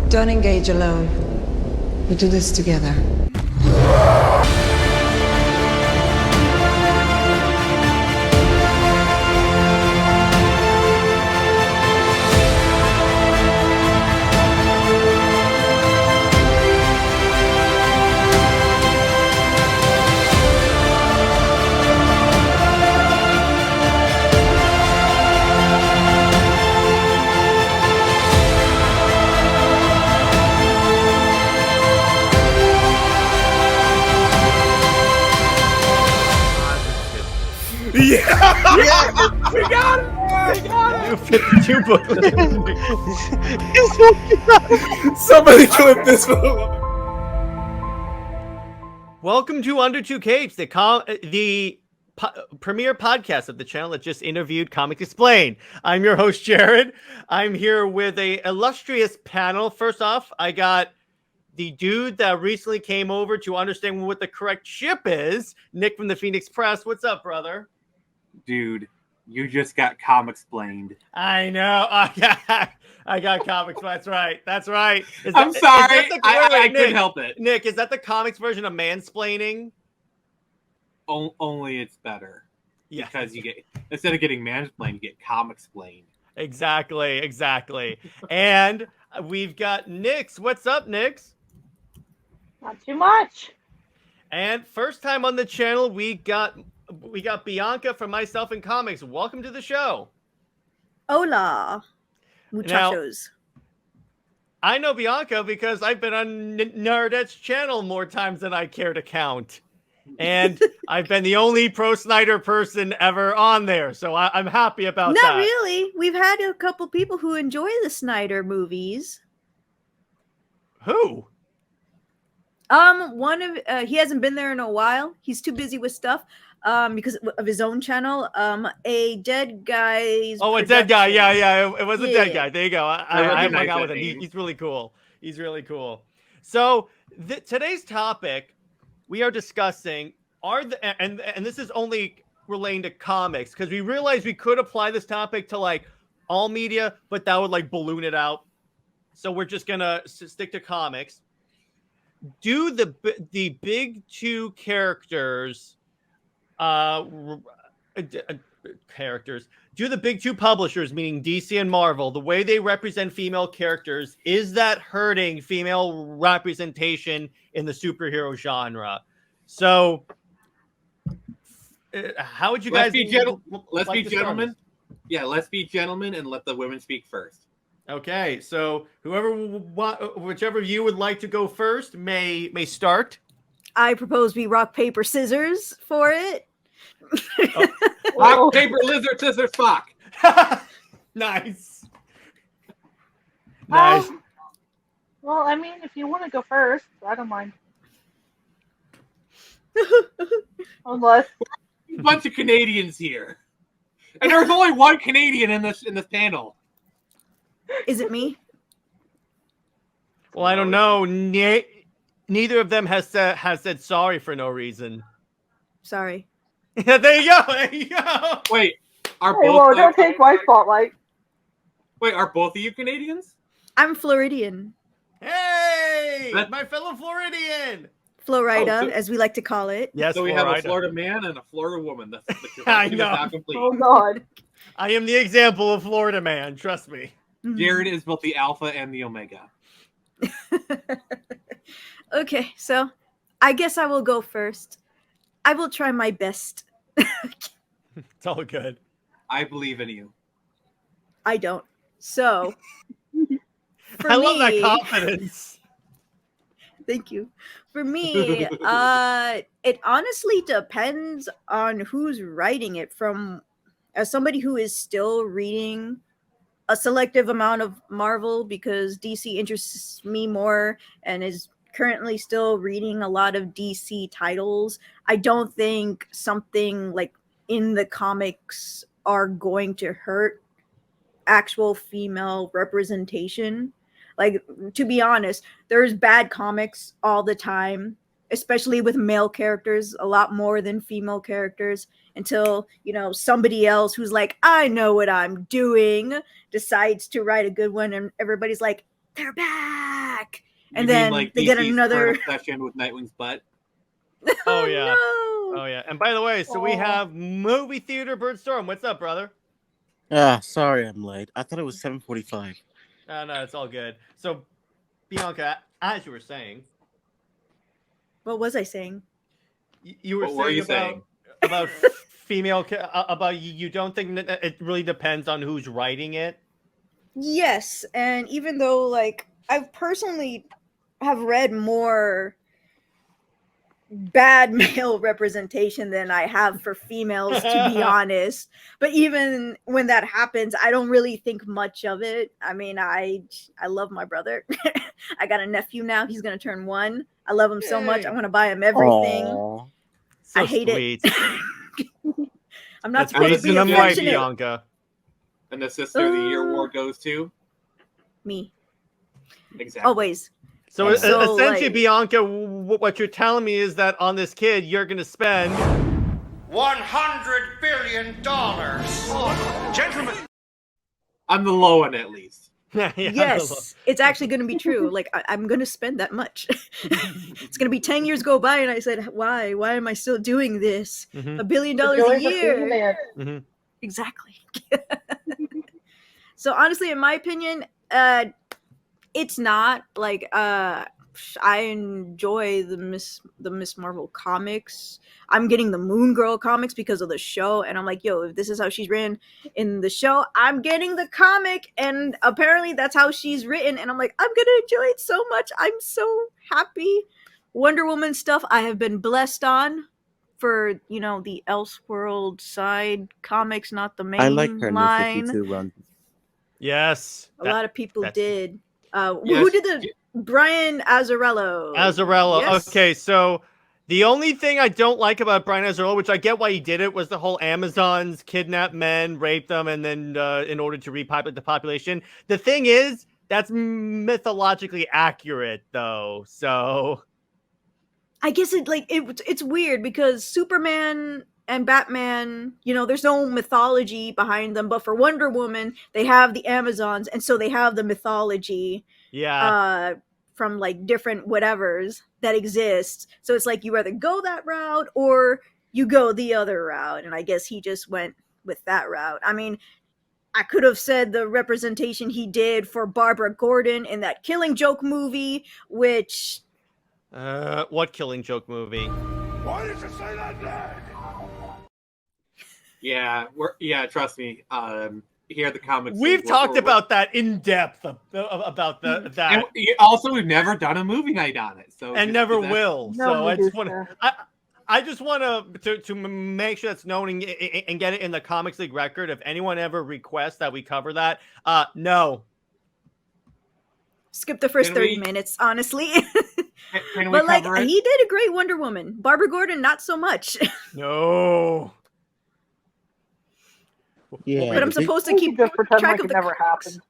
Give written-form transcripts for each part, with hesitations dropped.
Don't engage alone. We do this together. Yeah! Yeah! We got it! We got it! New 52 booklet. Somebody clip this one. Welcome to Under Two Capes, the premier podcast of the channel that just interviewed Comics Explained. I'm your host, Jared. I'm here with a illustrious panel. First off, I got the dude that recently came over to understand what the correct ship is, Nick from the Phoenix Press. What's up, brother? Dude, you just got Comic-Explained. I know. I got comics. That's right. That's right. I'm sorry. I couldn't help it. Nick, is that the comics version of mansplaining? Only it's better. Yeah. Because you get, instead of getting mansplained, you get Comic-Explained. Exactly. And we've got Nix. What's up, Nix? Not too much. And first time on the channel, we got Bianca from Myself in Comics. Welcome to the show. Hola, muchachos. Now, I know Bianca because I've been on Nerdette's channel more times than I care to count. And I've been the only Pro Snyder person ever on there. So I'm happy about that. Not really. We've had a couple people who enjoy the Snyder movies. Who? One of he hasn't been there in a while. He's too busy with stuff. Because of his own channel. A dead guy's. Oh, a dead guy. Yeah. It was a dead guy. Yeah. There you go. I hung out with him. He's really cool. So today's topic, we are discussing and this is only relating to comics because we realized we could apply this topic to like all media, but that would like balloon it out. So we're just gonna stick to comics. Do the big two characters? Characters. Do the big two publishers, meaning DC and Marvel, the way they represent female characters, is that hurting female representation in the superhero genre? So, how would you guys? Let's be gentlemen. Yeah, let's be gentlemen and let the women speak first. Okay, so whichever of you would like to go first may start. I propose we rock, paper, scissors for it. Rock, paper, lizard, scissors, fuck. Nice. Well, I mean, if you want to go first, I don't mind. Unless A bunch of Canadians here, and there's only one Canadian in this panel. Is it me? Well, I don't know. Neither of them has said sorry for no reason. Sorry. There you go. Wait, don't take my spotlight. Wait, are both of you Canadians? I'm Floridian. Hey, my fellow Floridian. Florida, as we like to call it. Yes, so we Florida. have a Florida man and a Florida woman. That's I know. not complete. Oh God. I am the example of Florida man. Trust me. Jared is both the alpha and the omega. Okay, so I guess I will go first. I will try my best. It's all good. I believe in you. I don't. So, I love that confidence. Thank you. For me, it honestly depends on who's writing it. As somebody who is still reading a selective amount of Marvel because DC interests me more and is currently still reading a lot of DC titles, I don't think something like in the comics are going to hurt actual female representation. Like, to be honest, there's bad comics all the time, especially with male characters, a lot more than female characters, until, somebody else who's like, I know what I'm doing, decides to write a good one, and everybody's like, they're back. You And mean, then like, they get DC's another. current obsession with Nightwing's butt. Oh yeah. No. Oh yeah. And by the way, so we have movie theater Birdstorm. What's up, brother? Sorry I'm late. I thought it was 7:45. No, it's all good. So, Bianca, as you were saying, What was I saying? you were What were saying you about saying? about about you don't think that it really depends on who's writing it. Yes, and even though like I personally have read more bad male representation than I have for females, to be honest. But even when that happens, I don't really think much of it. I mean, I love my brother. I got a nephew now. He's gonna turn 1. I love him so much. Yay. I want to buy him everything. Aw. So I hate sweet. it. I'm not That's supposed to reason be I'm right, affectionate. Bianca. And the Sister of the Year award goes to? Me. Exactly. Always. So, So, essentially, like- Bianca, what you're telling me is that on this kid, you're going to spend $100 billion. Gentlemen. On the low end, at least. Yeah, Yes, it's actually going to be true. Like I'm going to spend that much. It's going to be 10 years go by, and I said, "Why? Why am I still doing this? Mhm. $1 billion a Joys of year." being there. Mhm. Exactly. So honestly, in my opinion, it's not like I enjoy the Miss Marvel comics. I'm getting the Moon Girl comics because of the show, and I'm like, yo, if this is how she's written in the show, I'm getting the comic, and apparently that's how she's written, and I'm like, I'm gonna enjoy it so much. I'm so happy. Wonder Woman stuff I have been blessed on for, you know, the Elseworld side comics, not the main I like her new line. 52 run. Yes. A lot of people that's- did. Yes. Who did the Brian Azzarello? Azzarello. Yes. Okay, so the only thing I don't like about Brian Azzarello, which I get why he did it, was the whole Amazons kidnap men, rape them, and then in order to repopulate the population. The thing is, that's mythologically accurate, though. So I guess it's weird because Superman and Batman, you know, there's no mythology behind them, but for Wonder Woman, they have the Amazons, and so they have the mythology yeah, from like different whatevers that exist. So it's like you either go that route or you go the other route, and I guess he just went with that route. I mean, I could have said the representation he did for Barbara Gordon in that Killing Joke movie, which what Killing Joke movie? Why did you say that name? Yeah, trust me. Here at the comics. We've talked about that in depth about that. And also, we've never done a movie night on it, so And never will. No, So I just want Medusa. to, I just want to make sure that's known and get it in the Comics League record. If anyone ever requests that we cover that, no. skip the first Can 30 we- minutes, honestly. Can we But like, cover it? he did a great Wonder Woman. Barbara Gordon, not so much. No. Yeah, But I'm the big- supposed to You keep just pretend track like of it the never comics. happened.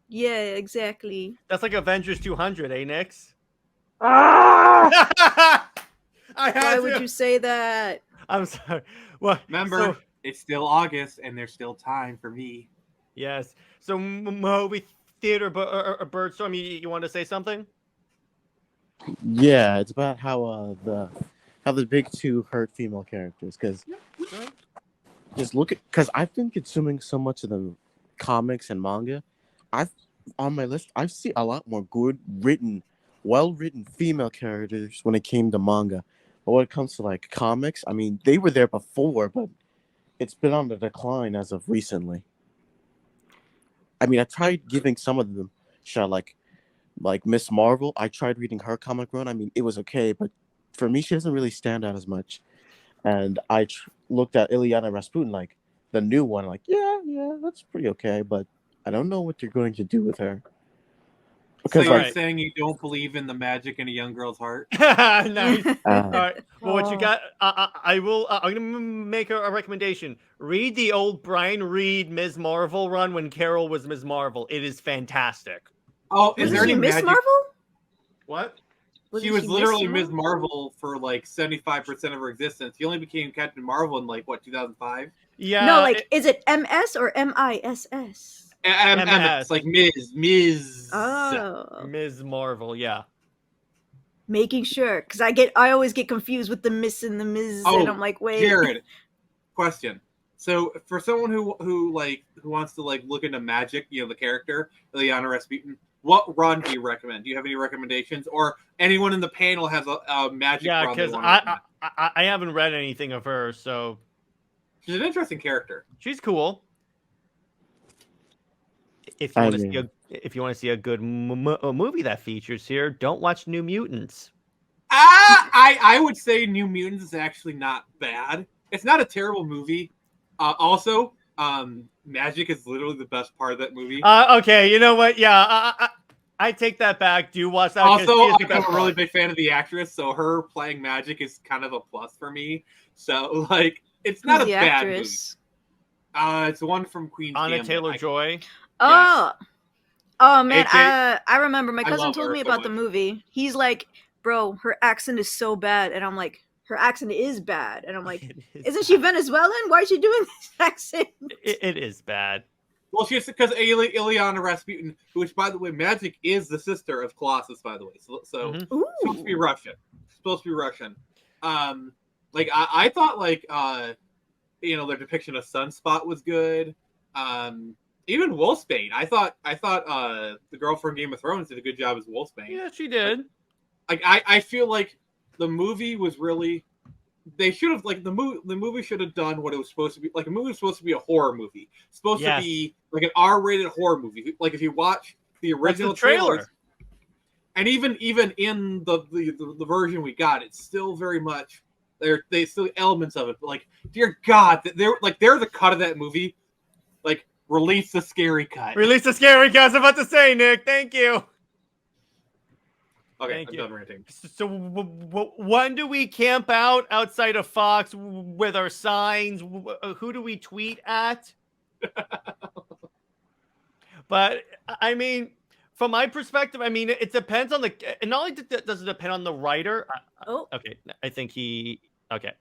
Yeah, exactly. That's like Avengers 200, eh, Nix? Ah! I had Why to. would you say that? I'm sorry. Well, Remember, so- it's still August, and there's still time for me. yes. So movie theater Birdstorm, you want to say something? Yeah, it's about how the big two hurt female characters. Because just look at, because I've been consuming so much of the comics and manga. On my list, I've seen a lot more well written female characters when it came to manga. But when it comes to like comics, I mean, they were there before, but it's been on the decline as of recently. I mean, I tried giving some of them shot, like Miss Marvel. I tried reading her comic run. I mean, it was okay, but for me, she doesn't really stand out as much. And I looked at Ilyana Rasputin, like the new one, like yeah, that's pretty okay, but I don't know what you're going to do with her. So Because you're Right. saying you don't believe in the magic in a young girl's heart? Nice. All uh, right. Well, what you got? I will. I'm gonna make a recommendation. Read the old Brian Reed Ms. Marvel run when Carol was Ms. Marvel. It is fantastic. Oh, is Was there she any Miss magic? Marvel? What? Wasn't She was literally Miss Ms. Marvel for like 75% of her existence. She only became Captain Marvel in like what 2005. Yeah. No, like, is it MS or MISS? MS, like Ms. Oh, Ms. Marvel, yeah. making sure, because I always get confused with the Miss and the Ms, and I'm like, wait. Jared, question. So for someone who wants to like look into magic, the character Ileana Rasputin, what run do you recommend? Do you have any recommendations, or anyone in the panel has a magic run? Yeah, because I haven't read anything of her, so she's an interesting character. She's cool. If you want to see a good movie that features here, don't watch New Mutants. I would say New Mutants is actually not bad. It's not a terrible movie. Also, magic is literally the best part of that movie. Okay, you know what? Yeah, I take that back. Do watch that. Also, I'm a really big fan of the actress, so her playing magic is kind of a plus for me. So, like, it's not a bad movie. It's the one from Queen's Gambit. Anna Taylor-Joy. Oh, Yes. oh man, I remember my cousin told me about so the movie. He's like, bro, her accent is so bad, and I'm like, her accent is bad, and I'm like, isn't she Venezuelan? Why is she doing this accent? It is bad. Well, she's because Ileana Rasputin, which, by the way, magic is the sister of Colossus, by the way. So supposed to be Russian. Like I thought, like their depiction of Sunspot was good. Even Wolfsbane, I thought the girl from Game of Thrones did a good job as Wolfsbane. Yeah, she did. Like I feel like the movie was really. They should have the movie should have done what it was supposed to be. Like, a movie was supposed to be a horror movie. It's supposed to be like an R-rated horror movie. Like, if you watch the original trailer, and even in the version we got, it's still very much they still elements of it. But like, dear God, they're the cut of that movie. Like, release the scary cut. Release the scary cut. I was about to say, Nick. Thank you. Okay, I'm done ranting. So when do we camp out outside of Fox with our signs? Who do we tweet at? But, I mean, from my perspective, I mean, it depends on and not only does it depend on the writer. Okay, I think okay.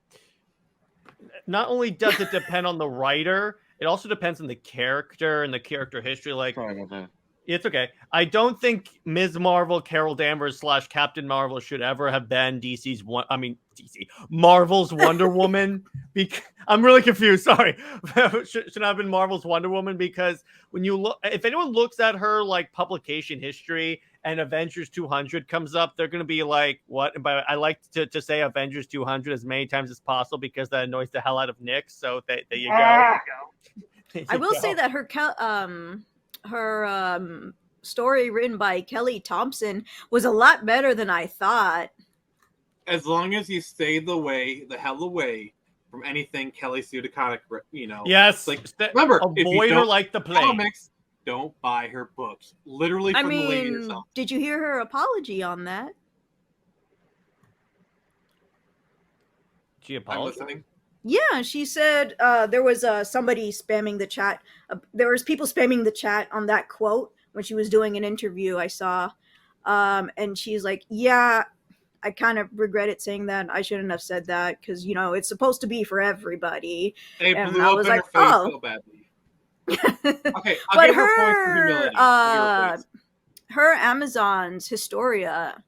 Not only does it depend on the writer, it also depends on the character and the character history. Like, Sorry about that. It's okay. I don't think Ms. Marvel, Carol Danvers / Captain Marvel should ever have been Marvel's Wonder Woman. I'm really confused. Sorry, should have been Marvel's Wonder Woman, because when you look, if anyone looks at her like publication history and Avengers 200 comes up, they're going to be like, "What?" But I like to say Avengers 200 as many times as possible because that annoys the hell out of Nick. So there you go. I will say that her story written by Kelly Thompson was a lot better than I thought. As long as you stay the hell away from anything Kelly Sue DeConnick, Yes. Like, remember, avoid her like the plague. Comics, don't buy her books. Literally from the lady herself. Did you hear her apology on that? She apologized. I'm listening. Yeah, she said there was somebody spamming the chat. There was people spamming the chat on that quote when she was doing an interview I saw. And she's like, yeah, I kind of regretted saying that. I shouldn't have said that because, it's supposed to be for everybody. They and blew I up was in like, her face so badly. Okay, I'll give her points for humility. Her Amazon's Historia.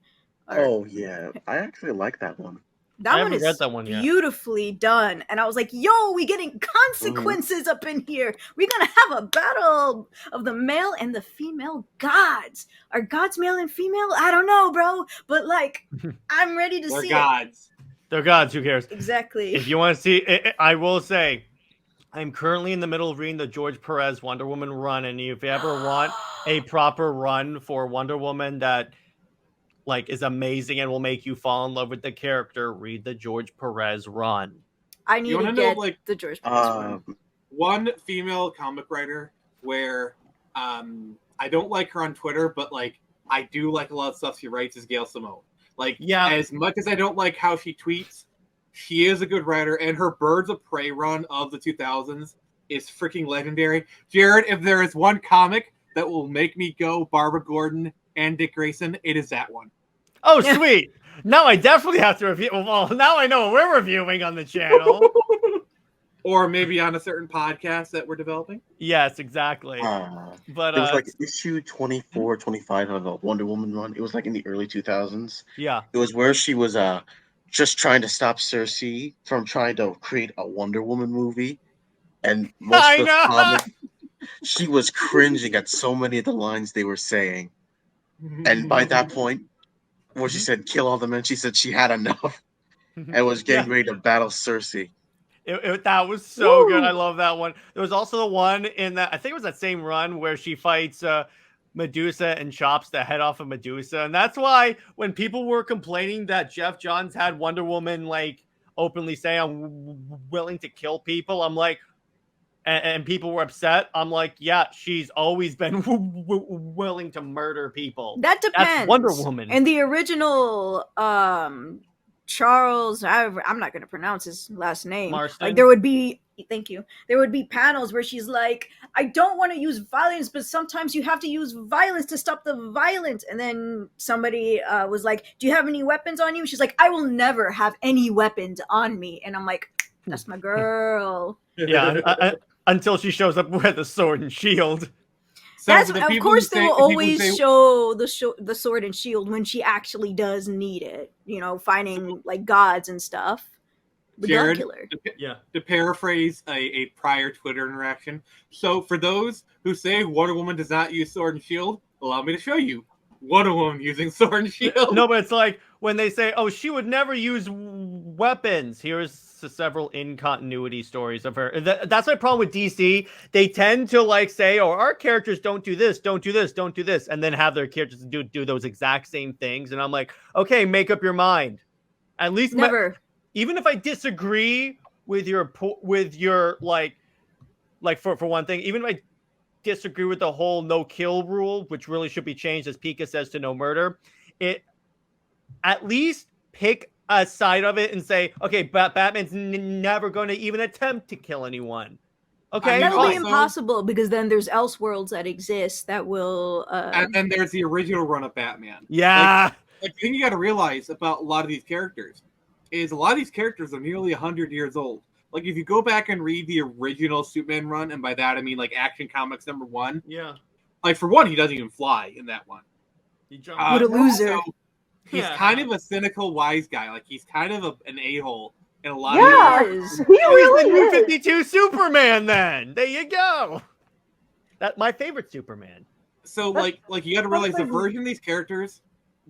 Oh, yeah. I actually like that one. That one is beautifully done. And I was like, yo, we getting consequences up in here. We're going to have a battle of the male and the female gods. Are gods male and female? I don't know, bro. But, like, I'm ready to see gods. They're gods. Who cares? Exactly. If you want to see, I will say, I'm currently in the middle of reading the George Perez Wonder Woman run. And if you ever want a proper run for Wonder Woman that is amazing and will make you fall in love with the character, read the George Perez run. I need to get the George Perez run. One female comic writer where I don't like her on Twitter, but I do like a lot of stuff she writes is Gail Simone. As much as I don't like how she tweets, she is a good writer, and her Birds of Prey run of the 2000s is freaking legendary. Jared, if there is one comic that will make me go Barbara Gordon and Dick Grayson, it is that one. Oh, sweet. Now I definitely have to review. Well, now I know what we're reviewing on the channel. Or maybe on a certain podcast that we're developing. Yes, exactly. But it was like issue 24, 25 of a Wonder Woman run. It was like in the early 2000s. Yeah. It was where she was just trying to stop Cersei from trying to create a Wonder Woman movie. And most of the comics, she was cringing at so many of the lines they were saying. And by that point, where she said kill all the men, she said she had enough and was getting ready to battle Cersei. That was so good. I love that one. There was also the one in that, I think it was that same run where she fights Medusa and chops the head off of Medusa. And that's why when people were complaining that Jeff Johns had Wonder Woman like openly say I'm willing to kill people, I'm like, and people were upset. I'm like, yeah, she's always been willing to murder people. That depends. That's Wonder Woman. In the original Charles, I'm not going to pronounce his last name. Marston. Like there would be, thank you. There would be panels where she's like, I don't want to use violence, but sometimes you have to use violence to stop the violence. And then somebody was like, do you have any weapons on you? She's like, I will never have any weapons on me. And I'm like, that's my girl. Yeah, until she shows up with a sword and shield. So of course, they will always show the sword and shield when she actually does need it. You know, fighting like gods and stuff. The Jared, gun killer. To paraphrase a prior Twitter interaction. So for those who say Wonder Woman does not use sword and shield, allow me to show you Wonder Woman using sword and shield. No, but it's like when they say, "Oh, she would never use weapons." Here's several incontinuity stories of her. That's my problem with DC. They tend to like say, "Oh, our characters don't do this, don't do this, don't do this," and then have their characters do those exact same things. And I'm like, okay, make up your mind. At least never. Even if I disagree with your like for one thing, even if I disagree with the whole no kill rule, which really should be changed, as Pika says, to no murder, it at least pick a side of it and say, okay, Batman's never going to even attempt to kill anyone. Okay, that'll be impossible because then there's Elseworlds that exist that will. And then there's the original run of Batman. Yeah, like the thing you got to realize about a lot of these characters is a lot of these characters are nearly 100 years old. Like if you go back and read the original Superman run, and by that I mean like Action Comics #1. Yeah. Like for one, he doesn't even fly in that one. He jumps. What a loser. He's kind of a cynical, wise guy. Like he's kind of an a-hole in a lot of ways. He really is. 52 Superman. Then there you go. That's my favorite Superman. So like you got to realize the version of these characters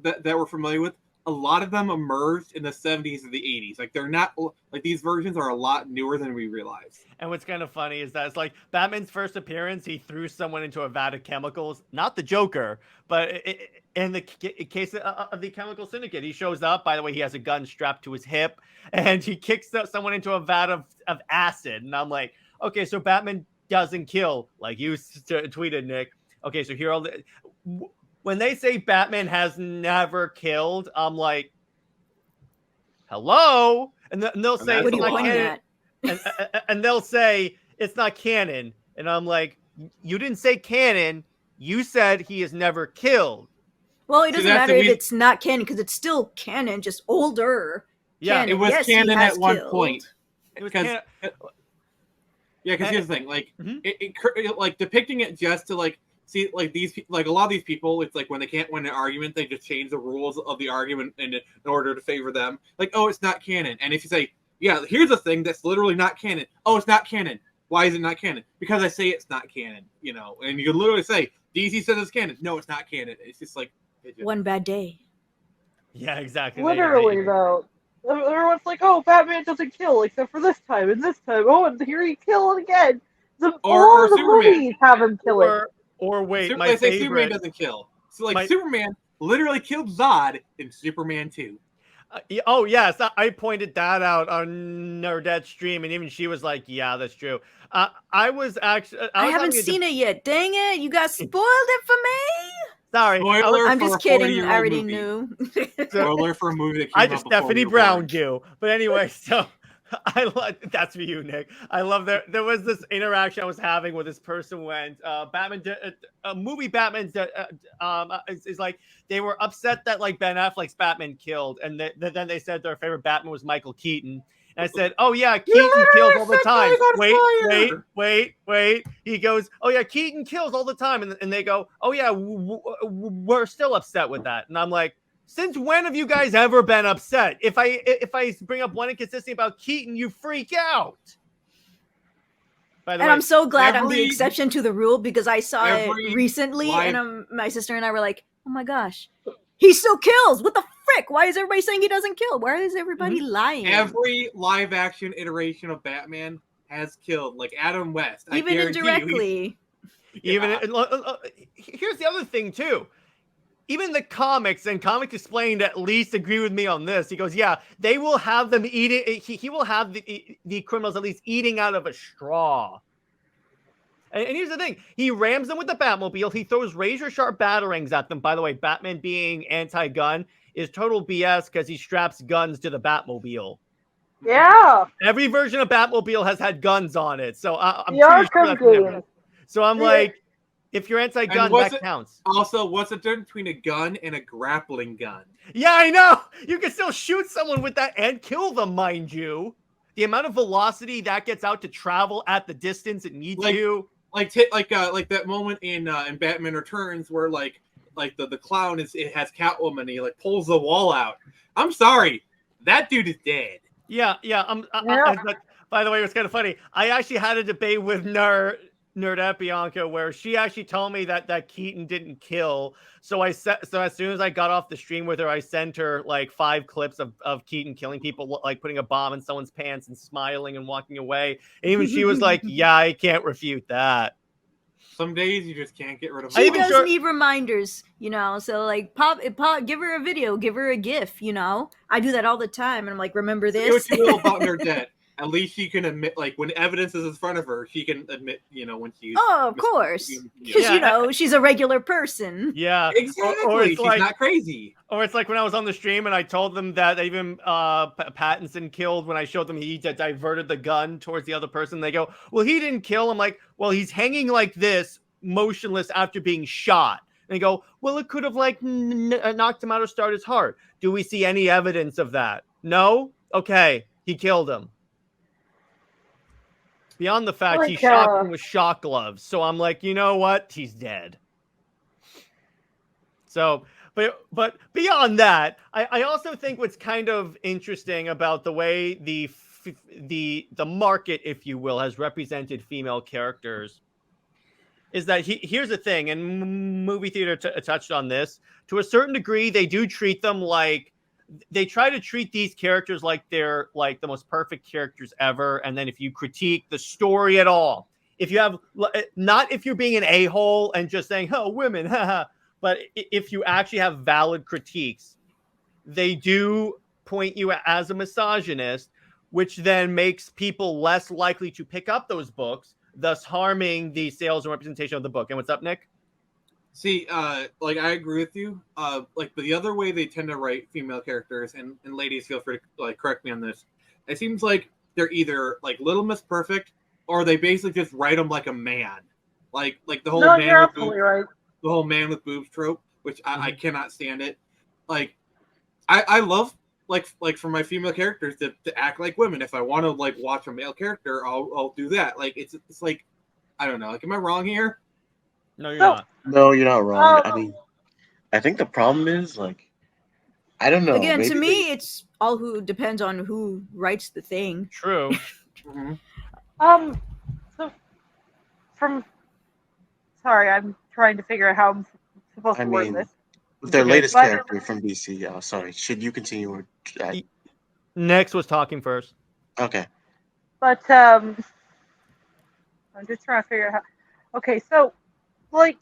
that we're familiar with, a lot of them emerged in the 70s or the 80s. Like they're not like these versions are a lot newer than we realize. And what's kind of funny is that it's like Batman's first appearance, he threw someone into a vat of chemicals, not the Joker, but in the case of the Chemical Syndicate, he shows up. By the way, he has a gun strapped to his hip, and he kicks someone into a vat of acid. And I'm like, okay, so Batman doesn't kill, like you tweeted, Nick. Okay, so here all the. When they say Batman has never killed, I'm like, hello? And they'll say, what are you pointing at? And they'll say, it's not canon. And I'm like, you didn't say canon. You said he has never killed. Well, it doesn't matter if it's not canon, because it's still canon, just older. Yeah, canon. It was canon at one point. It was canon. Yeah, because here's the thing. Like, it like depicting it just to like, see, like these, like a lot of these people, it's like when they can't win an argument, they just change the rules of the argument in order to favor them. Like, oh, it's not canon. And if you say, yeah, here's a thing that's literally not canon. Oh, it's not canon. Why is it not canon? Because I say it's not canon. You know, and you can literally say DC says it's canon. No, it's not canon. It's just like one bad day. Yeah, exactly. Literally, though. Everyone's like, oh, Batman doesn't kill except for this time and this time. Oh, and here he killed again. All the movies have him killing. Or wait, my favorite. Superman doesn't kill. So like Superman literally killed Zod in Superman 2. Oh yes, I pointed that out on Nerdette's stream, and even she was like, "Yeah, that's true." I was actually. I haven't seen it yet. Dang it! You guys spoiled it for me. Sorry, I'm just kidding. I already knew. Spoiler for a movie that came I just Stephanie Browned you. But anyway, so I that's for you, Nick. I love there was this interaction I was having where this person went, Batman, a movie Batman is like they were upset that like Ben Affleck's Batman killed, and then they said their favorite Batman was Michael Keaton, And I said, "Oh yeah, Keaton kills all the time." Wait. He goes, "Oh yeah, Keaton kills all the time," and they go, "Oh yeah, we're still upset with that." And I'm like, "Since when have you guys ever been upset? If I bring up one inconsistency about Keaton, you freak out." By the way, I'm so glad I'm the exception to the rule because I saw it recently, live, and my sister and I were like, "Oh my gosh, he still kills! What the frick? Why is everybody saying he doesn't kill? Why is everybody lying?" Every live action iteration of Batman has killed, like Adam West. Even indirectly. Even here's the other thing too. Even the comics and Comics Explained at least agree with me on this. He goes, yeah, they will have them eating. He will have the criminals at least eating out of a straw. And here's the thing. He rams them with the Batmobile. He throws razor-sharp batarangs at them. By the way, Batman being anti-gun is total BS because he straps guns to the Batmobile. Yeah. Every version of Batmobile has had guns on it. So I'm pretty sure that's different. So I'm like, if you're anti-gun, that counts. Also, what's the difference between a gun and a grappling gun? Yeah, I know. You can still shoot someone with that and kill them, mind you. The amount of velocity that gets out to travel at the distance it needs to. Like that moment in Batman Returns where like the clown has Catwoman and he like pulls the wall out. I'm sorry, that dude is dead. Yeah. By the way, it was kind of funny. I actually had a debate with Nerdette Bianca where she actually told me that Keaton didn't kill. So as soon as I got off the stream with her, I sent her like 5 clips of Keaton killing people, like putting a bomb in someone's pants and smiling and walking away. And even she was like, yeah, I can't refute that. Some days you just can't get rid of. She does need reminders, you know. So like, pop, give her a video, give her a GIF, you know. I do that all the time, and I'm like, remember this? What you will about Nerdette. At least she can admit, like, when evidence is in front of her, she can admit, you know, when she's... Oh, of course. Because, you know, she's a regular person. Yeah. Exactly. Or she's like, not crazy. Or it's like when I was on the stream and I told them that even Pattinson killed when I showed them he diverted the gun towards the other person. They go, well, he didn't kill. I'm like, well, he's hanging like this, motionless after being shot. And they go, well, it could have, like, knocked him out or started his heart. Do we see any evidence of that? No? Okay. He killed him. Beyond the fact he shocked him with shock gloves. So I'm like, you know what? He's dead. So, but beyond that, I also think what's kind of interesting about the way the market, if you will, has represented female characters is that here's the thing, and Movie Theater touched on this. To a certain degree, they do treat them like, they try to treat these characters like they're like the most perfect characters ever. And then if you critique the story at all, if you have, not if you're being an a-hole and just saying, oh, women, haha, but if you actually have valid critiques, they do point you as a misogynist, which then makes people less likely to pick up those books, thus harming the sales and representation of the book. And what's up, Nick? See, like, I agree with you. Like, the other way they tend to write female characters, and ladies, feel free to, like, correct me on this, it seems like they're either, like, Little Miss Perfect, or they basically just write them like a man. Like the whole the whole man with boobs trope, which I cannot stand it. Like, I love, like for my female characters to act like women. If I want to, like, watch a male character, I'll do that. Like, it's like, I don't know. Like, am I wrong here? No, you're not. No, you're not wrong. I mean, I think the problem is, like, I don't know. Again, to me, it's all who depends on who writes the thing. True. So sorry, I'm trying to figure out how I'm supposed to word this. Their latest character from DC. Sorry, should you continue? Next was talking first. Okay. But I'm just trying to figure out how. Okay, so, like,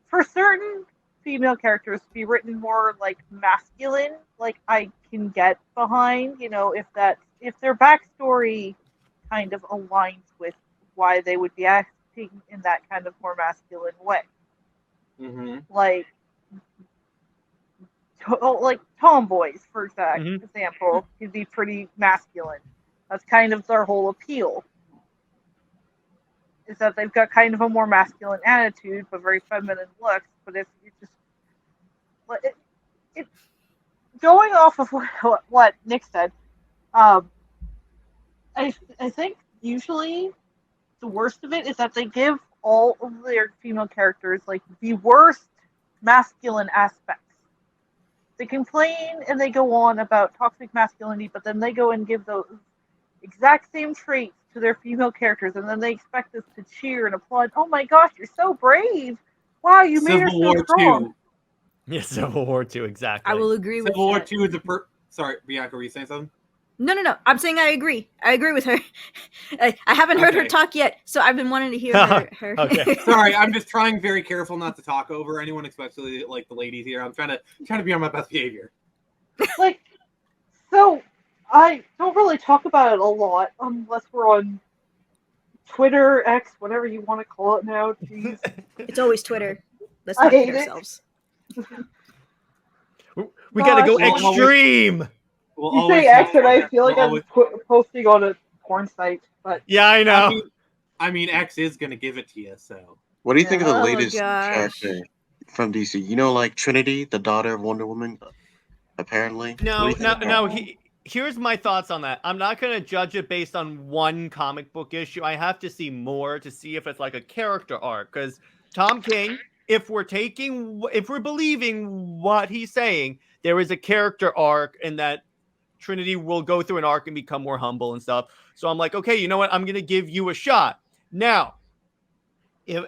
for certain female characters to be written more, like, masculine, like, I can get behind, you know, if their backstory kind of aligns with why they would be acting in that kind of more masculine way. Mm-hmm. Like tomboys, for example, could be pretty masculine. That's kind of their whole appeal. Is that they've got kind of a more masculine attitude, but very feminine looks. But if you just going off of what Nick said, I think usually the worst of it is that they give all of their female characters like the worst masculine aspects. They complain and they go on about toxic masculinity, but then they go and give those exact same traits to their female characters, and then they expect us to cheer and applaud. Oh my gosh, you're so brave! Wow, you made her Civil so War strong. 2. Yeah, Civil War 2, exactly. I will agree with Civil War that. 2 is the Sorry, Bianca, were you saying something? No. I'm saying I agree. I agree with her. I haven't heard her Okay. talk yet, so I've been wanting to hear her. Okay. Sorry, I'm just trying very careful not to talk over anyone, especially like the ladies here. I'm trying to be on my best behavior. Like, so I don't really talk about it a lot unless we're on Twitter, X, whatever you want to call it now. Jeez. It's always Twitter. Let's I not hate kid it. ourselves. We gotta go Gosh. extreme. We'll You always say X, and I Twitter. feel like We'll I'm always- posting on a porn site, but Yeah, I know. I mean, X is gonna give it to you, so. What do you think of the Oh, latest gosh. character from DC? You know, like Trinity, the daughter of Wonder Woman. Apparently. What do No. you think about her? Here's my thoughts on that. I'm not going to judge it based on one comic book issue. I have to see more to see if it's like a character arc. Because Tom King, if we're believing what he's saying, there is a character arc in that Trinity will go through an arc and become more humble and stuff. So I'm like, okay, you know what? I'm going to give you a shot. Now, if,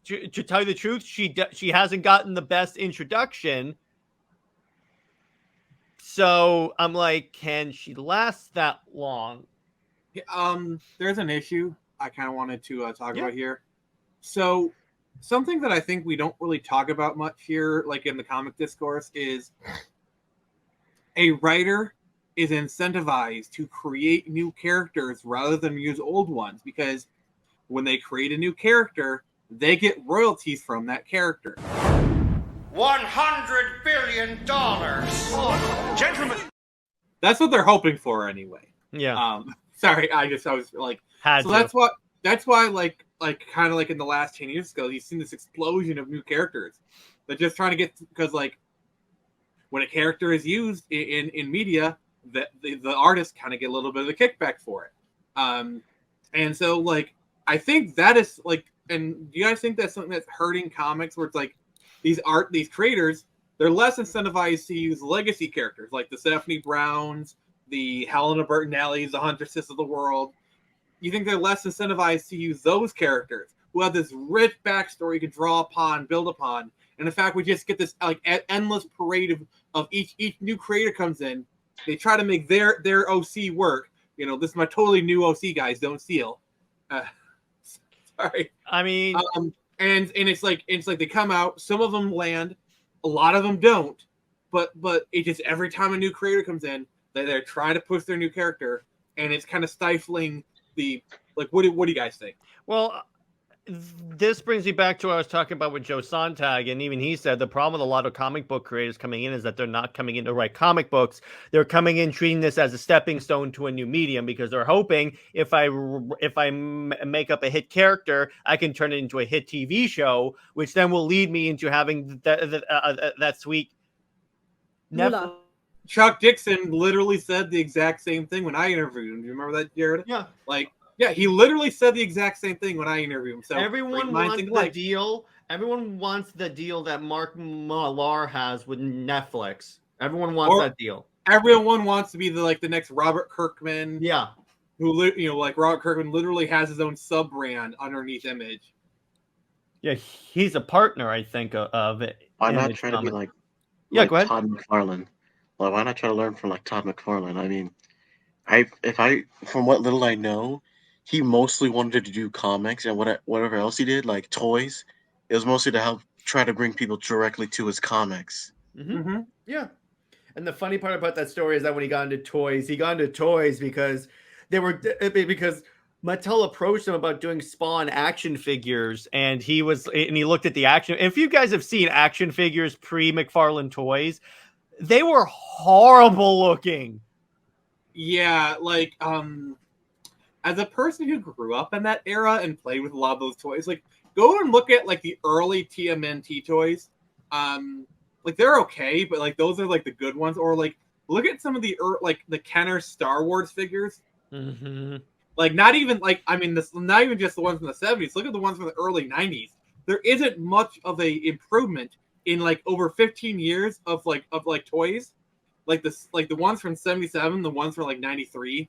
to tell you the truth, she hasn't gotten the best introduction. So I'm like, can she last that long? There's an issue I kind of wanted to talk Yeah. about here. So, something that I think we don't really talk about much here, like in the comic discourse, is a writer is incentivized to create new characters rather than use old ones, because when they create a new character, they get royalties from that character. $100 billion. Gentlemen. That's what they're hoping for anyway. Yeah. Sorry, I was like, Had so to. that's why like kind of like in the last 10 years ago, you've seen this explosion of new characters. They're just trying to get, because like when a character is used in media, the artists kind of get a little bit of the kickback for it. And so like I think that is like, and do you guys think that's something that's hurting comics, where it's like these creators, they're less incentivized to use legacy characters like the Stephanie Browns, the Helena Bertinellis, the Huntresses of the world. You think they're less incentivized to use those characters who have this rich backstory you can draw upon, build upon, and in fact we just get this like endless parade of each new creator comes in, they try to make their OC work. You know, this is my totally new OC, guys, don't steal. Sorry. I mean, and it's like they come out, some of them land, a lot of them don't, but it just, every time a new creator comes in, they're trying to push their new character, and it's kind of stifling the, like, what do you guys think? well, this brings me back to what I was talking about with Joe Sontag, and even he said the problem with a lot of comic book creators coming in is that they're not coming in to write comic books. They're coming in treating this as a stepping stone to a new medium, because they're hoping if I make up a hit character, I can turn it into a hit TV show, which then will lead me into having that sweet Moolah. Chuck Dixon literally said the exact same thing when I interviewed him. Do you remember that, Jared? Yeah. Like, yeah, he literally said the exact same thing when I interviewed him. So Everyone wants the deal. Everyone wants the deal that Mark Millar has with Netflix. Everyone wants that deal. Everyone wants to be the next Robert Kirkman. Yeah. Who, you know, like Robert Kirkman literally has his own sub brand underneath Image. Yeah, he's a partner, I think, of it. Why not try to be like go ahead. Todd McFarlane? Like, why not try to learn from like Todd McFarlane? I mean, from what little I know, he mostly wanted to do comics, and whatever else he did, like toys, it was mostly to help try to bring people directly to his comics. Mm-hmm. Yeah. And the funny part about that story is that when he got into toys because Mattel approached him about doing Spawn action figures, and he looked at the action. If you guys have seen action figures pre-McFarlane toys, they were horrible looking. Yeah, like as a person who grew up in that era and played with a lot of those toys, like go and look at like the early TMNT toys. Like they're okay, but like those are like the good ones. Or like look at some of the like the Kenner Star Wars figures. Mm-hmm. Like, not even like, I mean, this not even just the ones from the 70s. Look at the ones from the early 90s. There isn't much of a improvement in like over 15 years of toys. Like the ones from 77, the ones from like 93.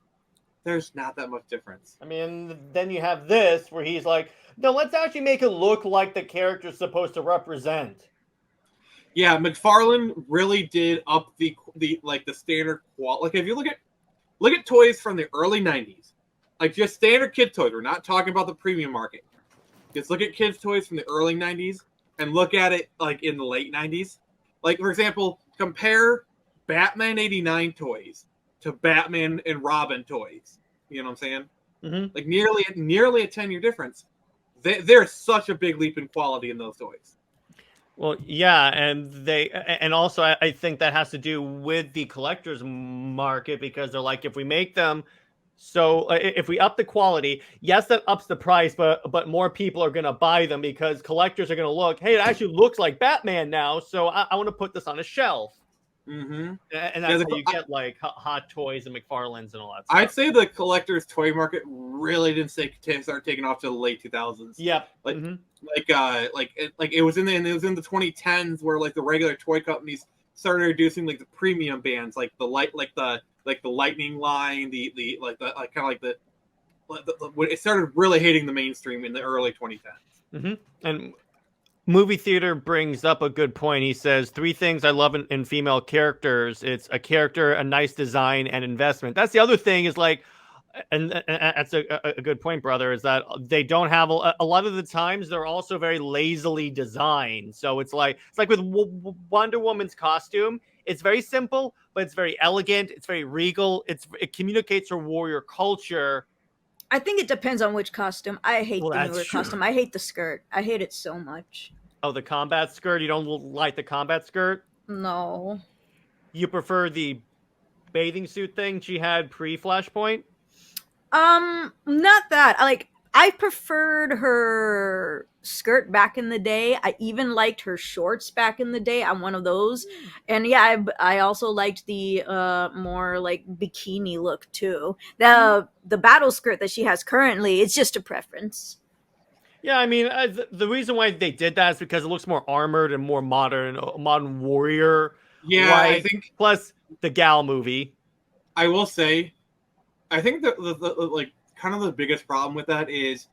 There's not that much difference. I mean, then you have this where he's like, no, let's actually make it look like the character's supposed to represent. Yeah, McFarlane really did up the standard quality. Like, if you look at toys from the early 90s, like just standard kid toys. We're not talking about the premium market. Just look at kids toys from the early 90s and look at it like in the late 90s. Like, for example, compare Batman 89 toys to Batman and Robin toys. You know what I'm saying? Mm-hmm. Like nearly a 10-year difference. There's such a big leap in quality in those toys. Well, yeah, and also I think that has to do with the collector's market, because they're like, if we make them, so if we up the quality, yes, that ups the price, but more people are going to buy them because collectors are going to look, hey, it actually looks like Batman now, so I want to put this on a shelf. Mm-hmm. And that's how you get like Hot Toys and McFarlane's and all that stuff. I'd say the collector's toy market really didn't start taking off till the late 2000s. Yep. Like, mm-hmm. it was in the 2010s where like the regular toy companies started reducing like the premium bands, like the Lightning line, when it started really hitting the mainstream in the early 2010s. Mm-hmm. And Movie Theater brings up a good point. He says 3 things I love in female characters: it's a character, a nice design, and investment. That's the other thing, is like, and that's a good point, brother, is that they don't have a lot of the times they're also very lazily designed. So it's like with Wonder Woman's costume, it's very simple, but it's very elegant, it's very regal, it communicates her warrior culture. I think it depends on which costume. I hate the newer true. costume. I hate the skirt. I hate it so much. Oh, the combat skirt? You don't like the combat skirt? No. You prefer the bathing suit thing she had pre-Flashpoint? Not that. I preferred her skirt back in the day. I even liked her shorts back in the day. I'm one of those. And yeah, I also liked the more like bikini look too. The battle skirt that she has currently, it's just a preference. Yeah, I mean, the reason why they did that is because it looks more armored and more modern warrior. Yeah, I think. Plus the Gal movie. I will say, I think the kind of the biggest problem with that is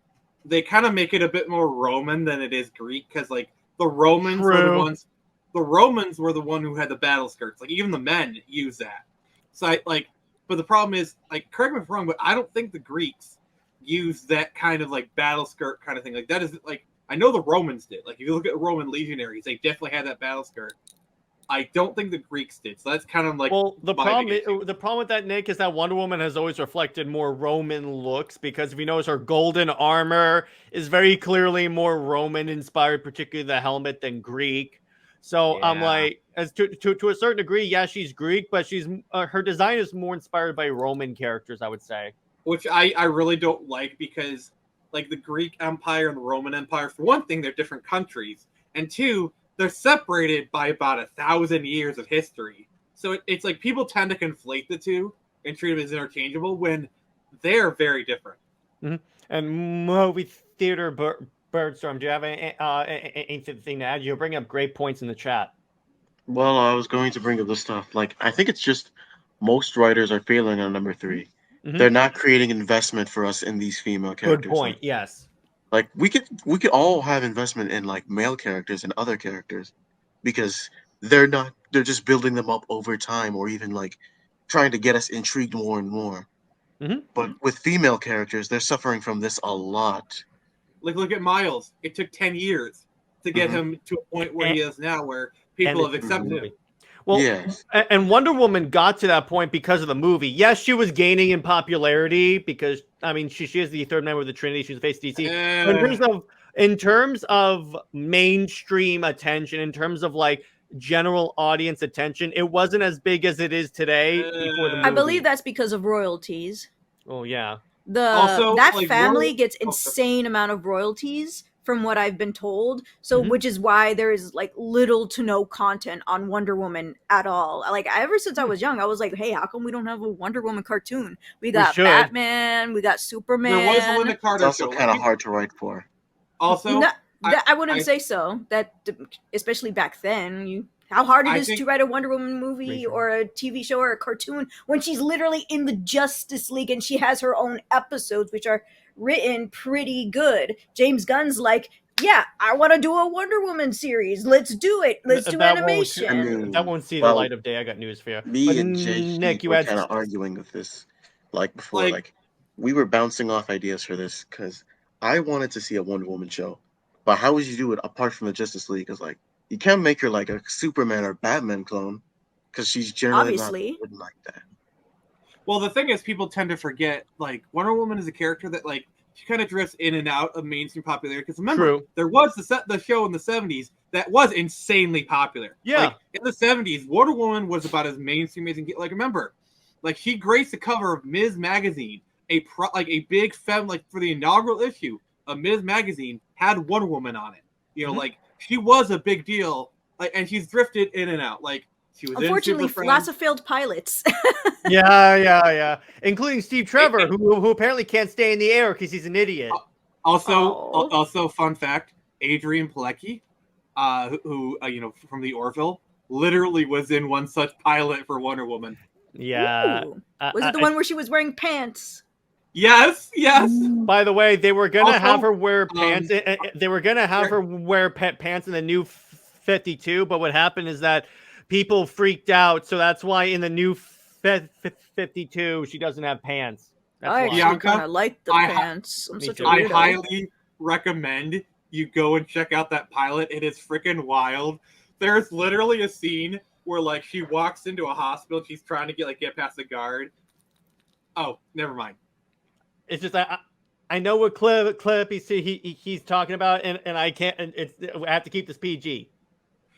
they kind of make it a bit more Roman than it is Greek, because like the Romans were the ones. The Romans were the one who had the battle skirts. Like even the men use that. So but the problem is, like, correct me if I'm wrong, but I don't think the Greeks use that kind of like battle skirt kind of thing. Like that is like, I know the Romans did. Like if you look at Roman legionaries, they definitely had that battle skirt. I don't think the Greeks did. So that's kind of like, well, the problem with that, Nick, is that Wonder Woman has always reflected more Roman looks, because if you notice, her golden armor is very clearly more Roman inspired, particularly the helmet, than Greek. So I'm like, as to a certain degree, yeah, she's Greek, but she's her design is more inspired by Roman characters, I would say. Which I really don't like, because like the Greek Empire and the Roman Empire, for one thing, they're different countries, and two, they're separated by about 1,000 years of history. So it's like people tend to conflate the two and treat them as interchangeable when they're very different. Mm-hmm. And Movie Theater Birdstorm, do you have anything to add? You bring up great points in the chat. Well, I was going to bring up this stuff. Like, I think it's just most writers are failing on number 3. Mm-hmm. They're not creating investment for us in these female characters. Good point. Yes. Like we could all have investment in like male characters and other characters, because they're just building them up over time, or even like trying to get us intrigued more and more. Mm-hmm. But with female characters, they're suffering from this a lot. Like look at Miles. It took 10 years to get him to a point where he is now, where people have accepted him. Well, yes. And Wonder Woman got to that point because of the movie. Yes, she was gaining in popularity because, I mean, she is the third member of the Trinity. She's face DC. In terms of mainstream attention, in terms of like general audience attention, it wasn't as big as it is today before the movie. I believe that's because of royalties. Oh yeah. That family gets insane amount of royalties from what I've been told. So, which is why there is like little to no content on Wonder Woman at all. Like ever since I was young, I was like, hey, how come we don't have a Wonder Woman cartoon? We got Batman, we got Superman. There was a Linda Carter It's also kind of hard to write for. Also, I wouldn't say so. That especially back then, how hard it is to write a Wonder Woman movie or a TV show or a cartoon when she's literally in the Justice League and she has her own episodes, which are written pretty good. James Gunn's like, yeah, I want to do a Wonder Woman series. Let's do it. Let's do animation. That won't see the light of day. I got news for you. Me and Jake Nick, were kind of arguing with this, like before. Like we were bouncing off ideas for this because I wanted to see a Wonder Woman show, but how would you do it apart from the Justice League? Because like you can't make her like a Superman or Batman clone because she's generally not written like that. Well, the thing is, people tend to forget, like, Wonder Woman is a character that, like, she kind of drifts in and out of mainstream popularity. Because remember, there was the show in the 70s that was insanely popular. Yeah. Like, in the 70s, Wonder Woman was about as mainstream as you can get. Like, remember, like, she graced the cover of Ms. Magazine, a big femme, like, for the inaugural issue of Ms. Magazine had Wonder Woman on it. You know, like, she was a big deal. Like, and she's drifted in and out. Like, she was unfortunately, lots of failed pilots. yeah. Including Steve Trevor, who apparently can't stay in the air because he's an idiot. Also, fun fact: Adrian Pilecki, who you know, from the Orville, literally was in one such pilot for Wonder Woman. Yeah, was it the one where she was wearing pants? Yes. By the way, they were gonna have her wear pants. They were gonna have her wear pants in the new 52, but what happened is that people freaked out, so that's why in the new 52 she doesn't have pants. That's I actually kind of like the pants. I'm such a weirdo. I highly recommend you go and check out that pilot. It is freaking wild. There's literally a scene where like she walks into a hospital. She's trying to get past the guard. Oh, never mind. It's just I know what clip he's talking about, and I can't. I have to keep this PG.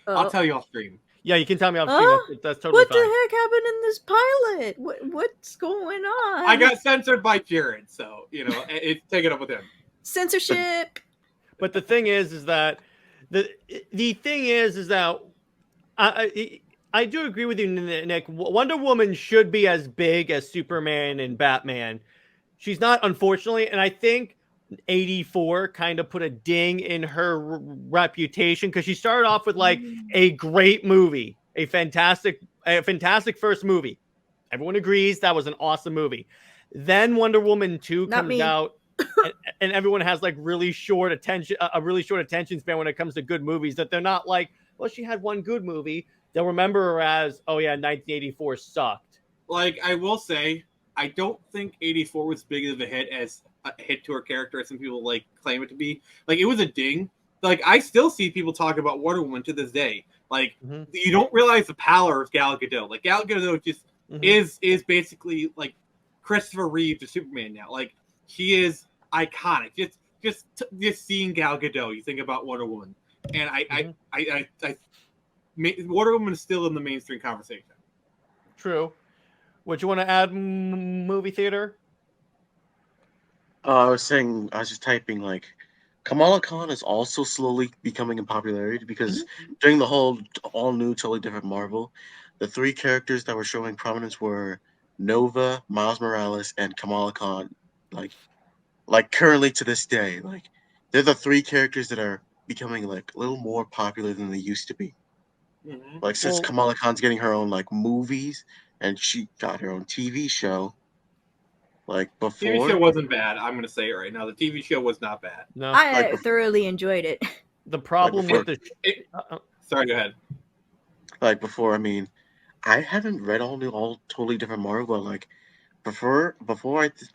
I'll tell you off stream. Yeah, you can tell me off stream. That's totally fine. What the heck happened in this pilot? What's going on? I got censored by Jared, so you know it's take it up with him. Censorship. But the thing is that the thing is that I do agree with you, Nick. Wonder Woman should be as big as Superman and Batman. She's not, unfortunately, and I think 84 kind of put a ding in her reputation because she started off with like a great movie, a fantastic first movie. Everyone agrees that was an awesome movie. Then Wonder Woman 2 comes out, and everyone has like a really short attention span when it comes to good movies. That they're not like, well, she had one good movie. They'll remember her as, oh yeah, 1984 sucked. Like I will say, I don't think 84 was big of a hit as a hit to her character as some people like claim it to be. Like it was a ding. Like I still see people talk about Wonder Woman to this day. Like you don't realize the power of Gal Gadot. Like Gal Gadot just is basically like Christopher Reeve to Superman now. Like she is iconic. Just seeing Gal Gadot, you think about Wonder Woman, and Wonder Woman is still in the mainstream conversation. True. Would you want to add movie theater? I was just typing like Kamala Khan is also slowly becoming in popularity because during the whole all new, totally different Marvel, the three characters that were showing prominence were Nova, Miles Morales, and Kamala Khan. Like currently to this day, like they're the three characters that are becoming like a little more popular than they used to be. Like since Kamala Khan's getting her own like movies and she got her own TV show. Like before, TV show wasn't bad. I'm gonna say it right now. The TV show was not bad. No, I thoroughly enjoyed it. The problem with sorry, go ahead. Like before, I mean, I haven't read all totally different Marvel. Like before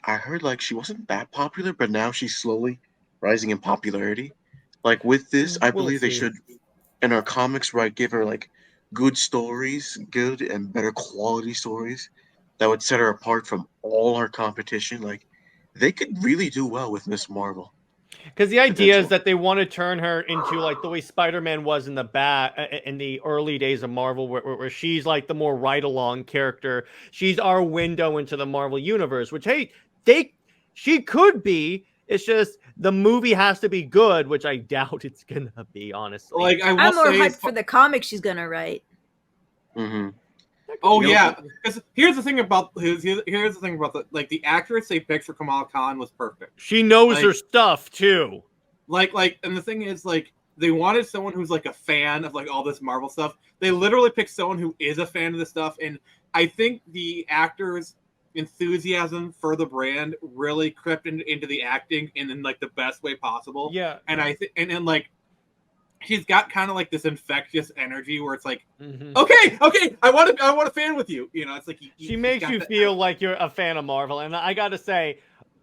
I heard like she wasn't that popular, but now she's slowly rising in popularity. Like with this, I believe they should, in our comics, right, give her like good stories, good and better quality stories that would set her apart from all our competition. Like they could really do well with Miss Marvel. Because the idea is that they want to turn her into like the way Spider-Man was in the early days of Marvel, where she's like the more ride-along character. She's our window into the Marvel universe. Which she could be It's just the movie has to be good, which I doubt it's gonna be, honestly. Like I'm more hyped for the comic she's gonna write. Mm-hmm. Oh yeah, because here's the thing about the actress they picked for Kamala Khan was perfect. She knows her stuff too. And the thing is, like, they wanted someone who's like a fan of like all this Marvel stuff. They literally picked someone who is a fan of this stuff, and I think the actor's enthusiasm for the brand really crept into the acting in like the best way possible. Yeah, and I think and like she's got kind of like this infectious energy where it's like, okay, I want to fan with you. You know, it's like she makes you feel like you're a fan of Marvel, and I gotta say,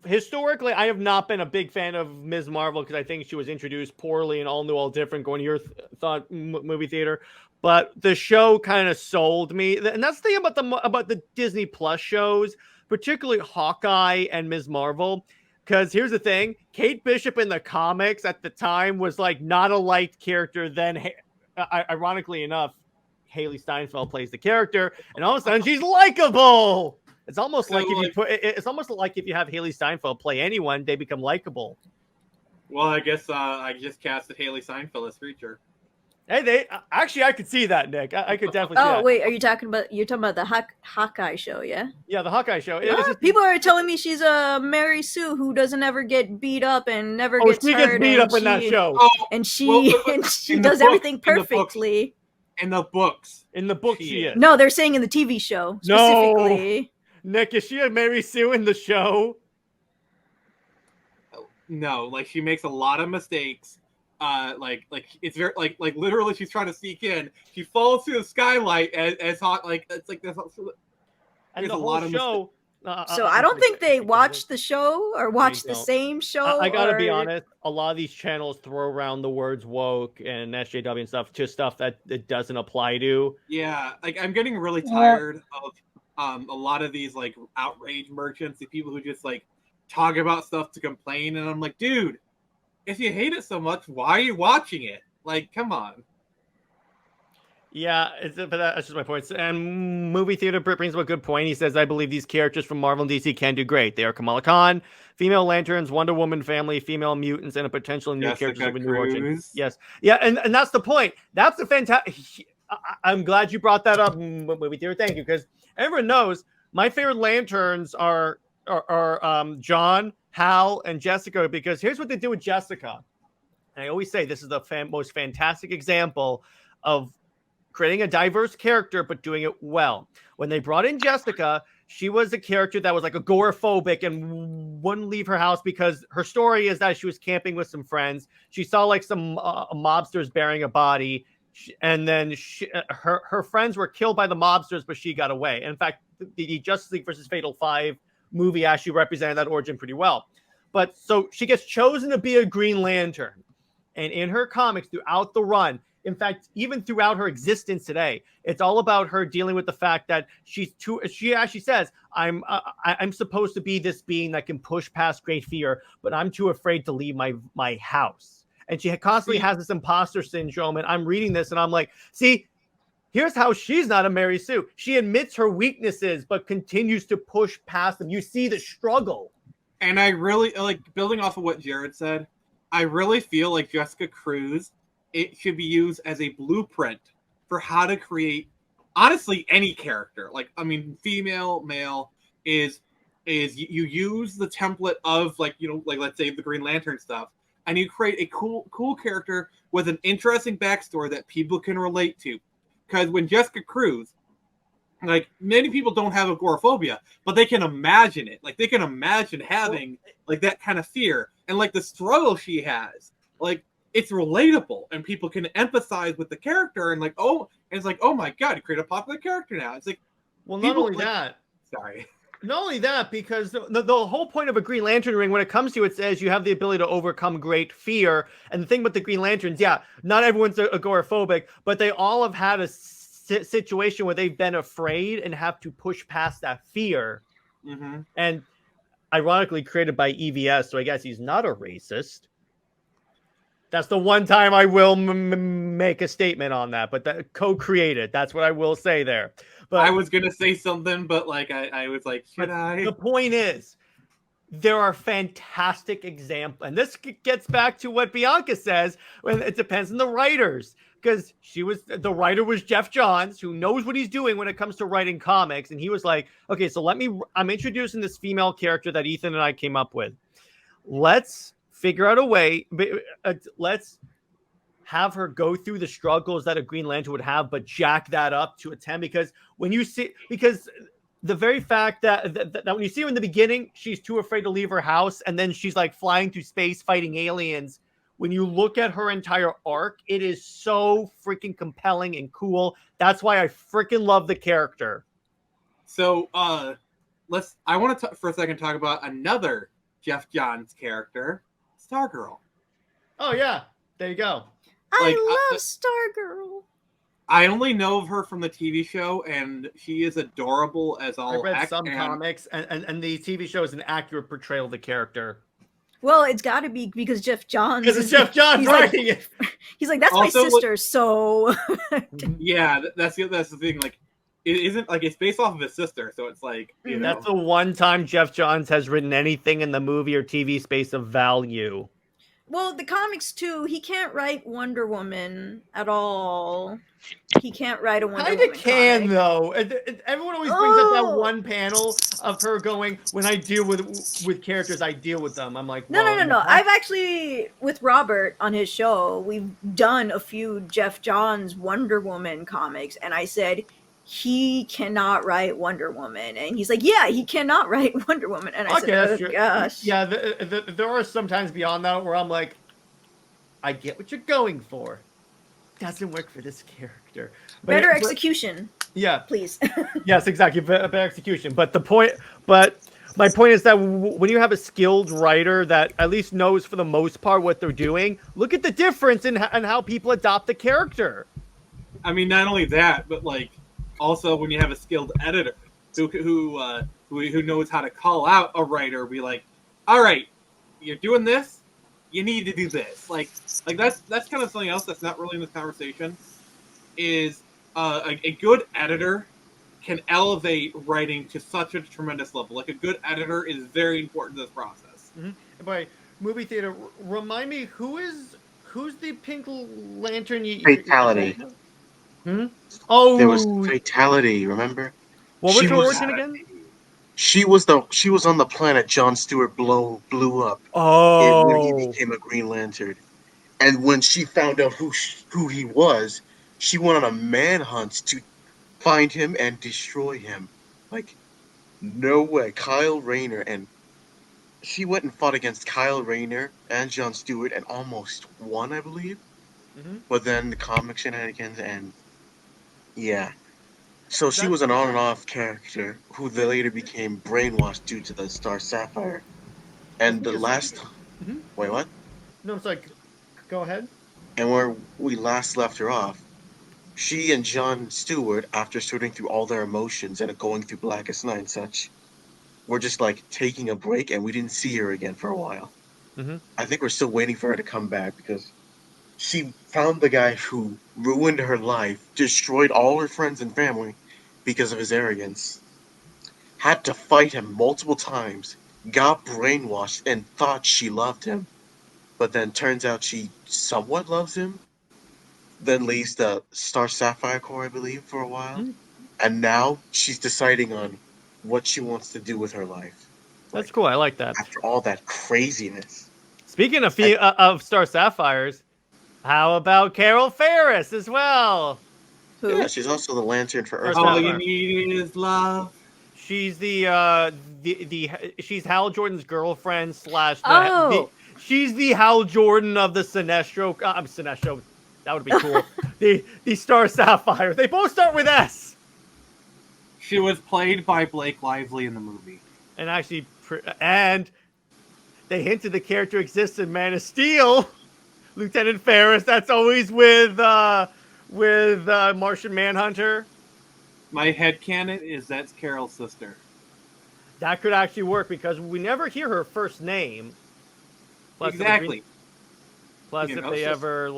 historically, I have not been a big fan of Ms. Marvel because I think she was introduced poorly and all new, all different. Going to your thought movie theater, but the show kind of sold me, and that's the thing about the Disney Plus shows, particularly Hawkeye and Ms. Marvel. Because here's the thing, Kate Bishop in the comics at the time was like not a liked character. Then, ironically enough, Haley Steinfeld plays the character, and all of a sudden she's likable. It's almost like it's almost like if you have Haley Steinfeld play anyone, they become likable. Well, I guess I just casted Haley Steinfeld as Reacher. Hey, actually, I could see that, Nick. I could definitely see that. Oh, wait, you're talking about the Hawkeye show, yeah? Yeah, the Hawkeye show. People are telling me she's a Mary Sue who doesn't ever get beat up and never gets hurt. She gets beat up in that show. And she does everything perfectly. In the books. In the book, she is. No, they're saying in the TV show, specifically. No. Nick, is she a Mary Sue in the show? No, like she makes a lot of mistakes. Like it's very like literally she's trying to sneak in. She falls through the skylight as hot. Like it's like there's and the whole show. So I don't think they watch the show or watch the same show. I gotta be honest. A lot of these channels throw around the words woke and SJW and stuff to stuff that it doesn't apply to. Yeah, like I'm getting really tired of a lot of these like outrage merchants, the people who just like talk about stuff to complain, and I'm like, dude, if you hate it so much, why are you watching it? Like, come on. Yeah, but that's just my point. And Movie Theater brings up a good point. He says, I believe these characters from Marvel and DC can do great. They are Kamala Khan, female Lanterns, Wonder Woman family, female mutants, and a potential new characters of a new origin. Yes. Yeah, and that's the point. That's the fantastic... I'm glad you brought that up, Movie Theater. Thank you, because everyone knows my favorite Lanterns are John, Hal, and Jessica, because here's what they do with Jessica. And I always say this is the most fantastic example of creating a diverse character, but doing it well. When they brought in Jessica, she was a character that was like agoraphobic and wouldn't leave her house because her story is that she was camping with some friends. She saw like some mobsters burying a body, and then her friends were killed by the mobsters, but she got away. And in fact, the Justice League versus Fatal 5 movie actually represented that origin pretty well. But so she gets chosen to be a Green Lantern. And in her comics throughout the run, in fact, even throughout her existence today, it's all about her dealing with the fact that she actually says, I'm supposed to be this being that can push past great fear, but I'm too afraid to leave my house. And she constantly has this imposter syndrome. And I'm reading this and I'm like, see, here's how she's not a Mary Sue. She admits her weaknesses, but continues to push past them. You see the struggle. And I really, like, building off of what Jared said, I really feel like Jessica Cruz, it should be used as a blueprint for how to create, honestly, any character. Like, I mean, female, male, is you use the template of, like, you know, like, let's say the Green Lantern stuff, and you create a cool character with an interesting backstory that people can relate to. Because when Jessica Cruz, like, many people don't have agoraphobia, but they can imagine it. Like, they can imagine having, like, that kind of fear. And, like, the struggle she has, like, it's relatable. And people can empathize with the character. And, like, and it's like, oh, my God, you create a popular character now. It's like... Well, not only that... Sorry. Not only that, because the whole point of a Green Lantern ring, when it comes to it, says you have the ability to overcome great fear. And the thing with the Green Lanterns, yeah, not everyone's agoraphobic, but they all have had a situation where they've been afraid and have to push past that fear. Mm-hmm. And ironically created by EVS, so I guess he's not a racist. That's the one time I will make a statement on that, but that co-created. That's what I will say there. But I was gonna say something, but like I was like, should I? The point is, there are fantastic examples, and this gets back to what Bianca says, when it depends on the writers, because the writer was Jeff Johns, who knows what he's doing when it comes to writing comics, and he was like, okay, so I'm introducing this female character that Ethan and I came up with. Let's figure out a way, let's have her go through the struggles that a Green Lantern would have, but jack that up to a 10, because the very fact that when you see her in the beginning, she's too afraid to leave her house, and then she's like flying through space fighting aliens. When you look at her entire arc, it is so freaking compelling and cool. That's why I freaking love the character. So I want to for a second talk about another Jeff Johns character, Stargirl. Oh yeah, there you go. I love Stargirl. I only know of her from the TV show, and she is adorable as all. I read some comics, and the TV show is an accurate portrayal of the character. Well, it's got to be because Jeff Johns. Because it's Jeff Johns writing it. He's like, that's also, my sister. So yeah, that's the thing. Like, it isn't like it's based off of his sister, so it's like that's the one time Jeff Johns has written anything in the movie or TV space of value. Well, the comics too. He can't write Wonder Woman at all. He can't write a Wonder Woman. Kind of can though. Everyone always brings up that one panel of her going, "When I deal with characters, I deal with them." I'm like, no. I've actually, with Robert on his show, we've done a few Jeff Johns Wonder Woman comics, and I said he cannot write Wonder Woman, and he's like, "Yeah, he cannot write Wonder Woman," and I said, "Oh gosh." Yeah, there are some times beyond that where I'm like, I get what you're going for. Doesn't work for this character. Better execution. Yeah. Please. Yes, exactly. Better execution. But my point is that when you have a skilled writer that at least knows for the most part what they're doing, look at the difference in how people adopt the character. I mean, not only that, but like also when you have a skilled editor who knows how to call out a writer, be like, all right, you're doing this. You need to do this. Like that's kind of something else that's not really in this conversation. Is a good editor can elevate writing to such a tremendous level. Like a good editor is very important to this process. Mm-hmm. By movie theater, remind me who's the Pink Lantern? Fatality. Oh, there was Fatality. Remember? What was her origin again? She was on the planet Jon Stewart blew up. Oh, when he became a Green Lantern, and when she found out who he was, she went on a manhunt to find him and destroy him. Like, no way, Kyle Rayner, and she went and fought against Kyle Rayner and Jon Stewart and almost won, I believe. Mm-hmm. But then the comic shenanigans and yeah. So she was an on and off character who later became brainwashed due to the Star Sapphire. And the last... Mm-hmm. Wait, what? No, it's like... Go ahead. And where we last left her off, she and Jon Stewart, after sorting through all their emotions and going through Blackest Night and such, were just like taking a break, and we didn't see her again for a while. Mm-hmm. I think we're still waiting for her to come back because she found the guy who ruined her life, destroyed all her friends and family because of his arrogance, had to fight him multiple times, got brainwashed and thought she loved him, but then turns out she somewhat loves him, then leaves the Star Sapphire Corps, I believe, for a while, and now she's deciding on what she wants to do with her life. That's cool. I like that. After all that craziness. Speaking of Star Sapphires, how about Carol Ferris as well? Who? Yeah, she's also the Lantern for Earth. All you need is love. She's she's Hal Jordan's girlfriend / she's the Hal Jordan of the Sinestro. Sinestro. That would be cool. the Star Sapphire. They both start with S. She was played by Blake Lively in the movie. And actually, and they hinted the character exists in Man of Steel. Lieutenant Ferris. That's always with Martian Manhunter. My headcanon is that's Carol's sister. That could actually work because we never hear her first name. Plus exactly. Plus, if they ever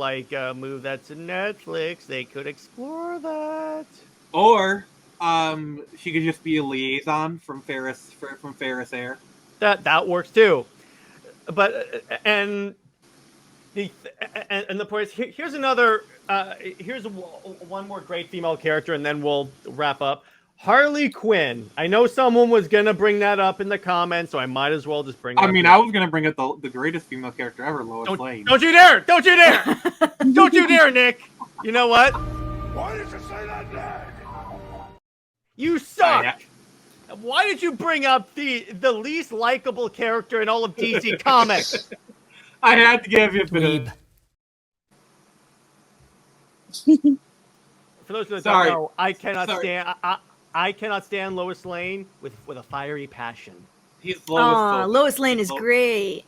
move that to Netflix, they could explore that. Or she could just be a liaison from Ferris Air. That works too. But and the point is, here's another. Here's one more great female character, and then we'll wrap up. Harley Quinn. I know someone was gonna bring that up in the comments, so I might as well just bring it up. I mean, I was gonna bring up the greatest female character ever, Lois Lane. Don't you dare! Don't you dare! Don't you dare, Nick! You know what? Why did you say that, Nick? You suck! Why did you bring up the least likable character in all of DC Comics? I had to give you a bit of... For those who don't know, I cannot stand. I cannot stand Lois Lane with a fiery passion. He's Lois. Lois Lane is great.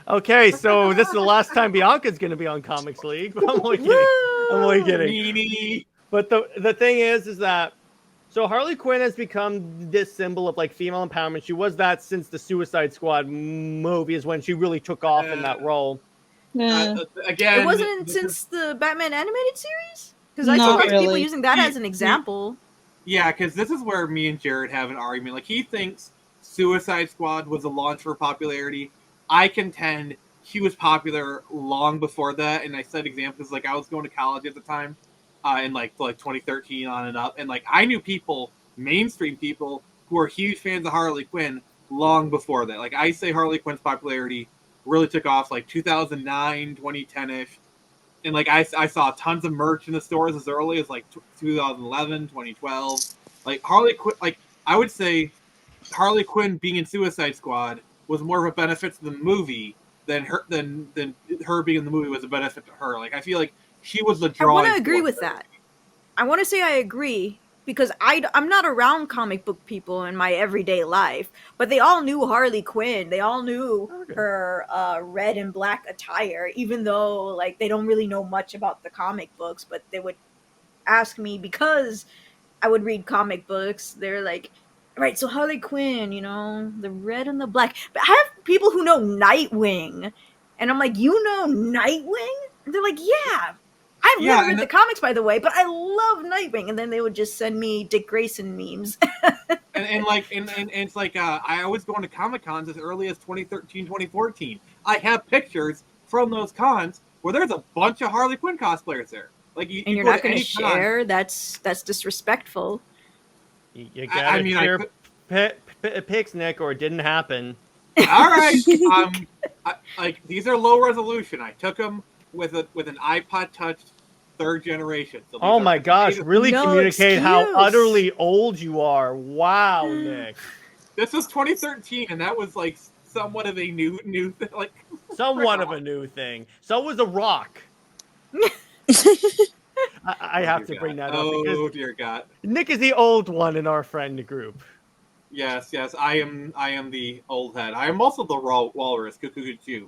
Okay, so this is the last time Bianca's going to be on Comics League. But I'm only kidding. I'm only kidding. But the thing is that so Harley Quinn has become this symbol of like female empowerment. She was that since the Suicide Squad movie is when she really took off in that role. Again, it wasn't since the Batman animated series. Because I saw people using that as an example. Yeah, because this is where me and Jared have an argument. Like, he thinks Suicide Squad was a launch for popularity. I contend he was popular long before that. And I said examples, like, I was going to college at the time, in like 2013 on and up. And, like, I knew people, mainstream people, who were huge fans of Harley Quinn long before that. Like, I say Harley Quinn's popularity really took off, like, 2009, 2010-ish. And, like, I saw tons of merch in the stores as early as, like, 2011, 2012. Like, Harley Quinn, like, I would say Harley Quinn being in Suicide Squad was more of a benefit to the movie than her being in the movie was a benefit to her. Like, I feel like she was the drawing. I want to agree with that. I want to say I agree because I'm not around comic book people in my everyday life, but they all knew Harley Quinn. They all knew her red and black attire, even though like they don't really know much about the comic books, but they would ask me because I would read comic books. They're like, right, so Harley Quinn, you know, the red and the black. But I have people who know Nightwing, and I'm like, you know Nightwing? And they're like, yeah. I've never read the comics, by the way, but I love Nightwing. And then they would just send me Dick Grayson memes. and it's like, I was going to Comic Cons as early as 2013, 2014. I have pictures from those cons where there's a bunch of Harley Quinn cosplayers there. Like, you're not going to share? That's disrespectful. You gotta share pics, Nick, or it didn't happen. All right. Like, these are low resolution. I took them with an iPod Touch 3rd generation. So oh my gosh, really communicate how utterly old you are. Wow, Nick. This was 2013, and that was like somewhat of a new thing. Like, somewhat of a new thing. So was The Rock. I have to bring that up. Oh dear God. Nick is the old one in our friend group. Yes, I am the old head. I am also the walrus, cuckoo.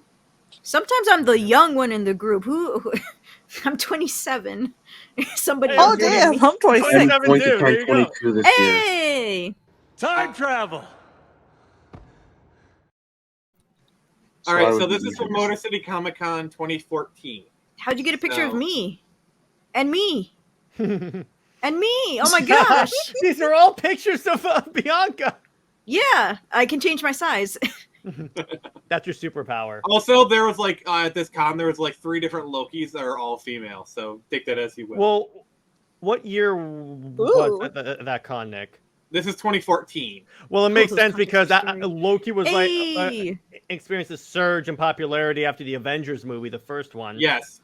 Sometimes I'm the young one in the group. Who I'm 27. Somebody. Oh damn! I'm 26. I'm going to turn 22 this year. Hey! Time travel. All right, so this is from Motor City Comic Con 2014. How'd you get a picture of me? And me? And me! Oh my gosh! These are all pictures of Bianca. Yeah, I can change my size. That's your superpower. Also, there was like at this con, there was like 3 different Lokis that are all female. So take that as you will. Well, what year was that con, Nick? This is 2014. Well, it makes sense because Loki was like experienced a surge in popularity after the Avengers movie, the first one. Yes.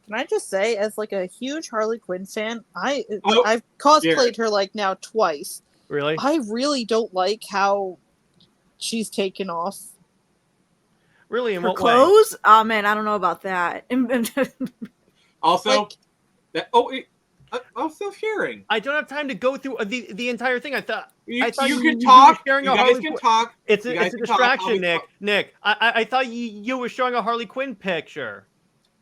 Can I just say, as like a huge Harley Quinn fan, I've cosplayed her like now twice. Really? I really don't like how she's taken off. Really? In her what clothes? way? Oh man, I don't know about that. Also, I'm still sharing. I don't have time to go through the entire thing. I thought you can talk. You guys can talk. It's a distraction, Nick. Nick, I thought you were showing a Harley Quinn picture.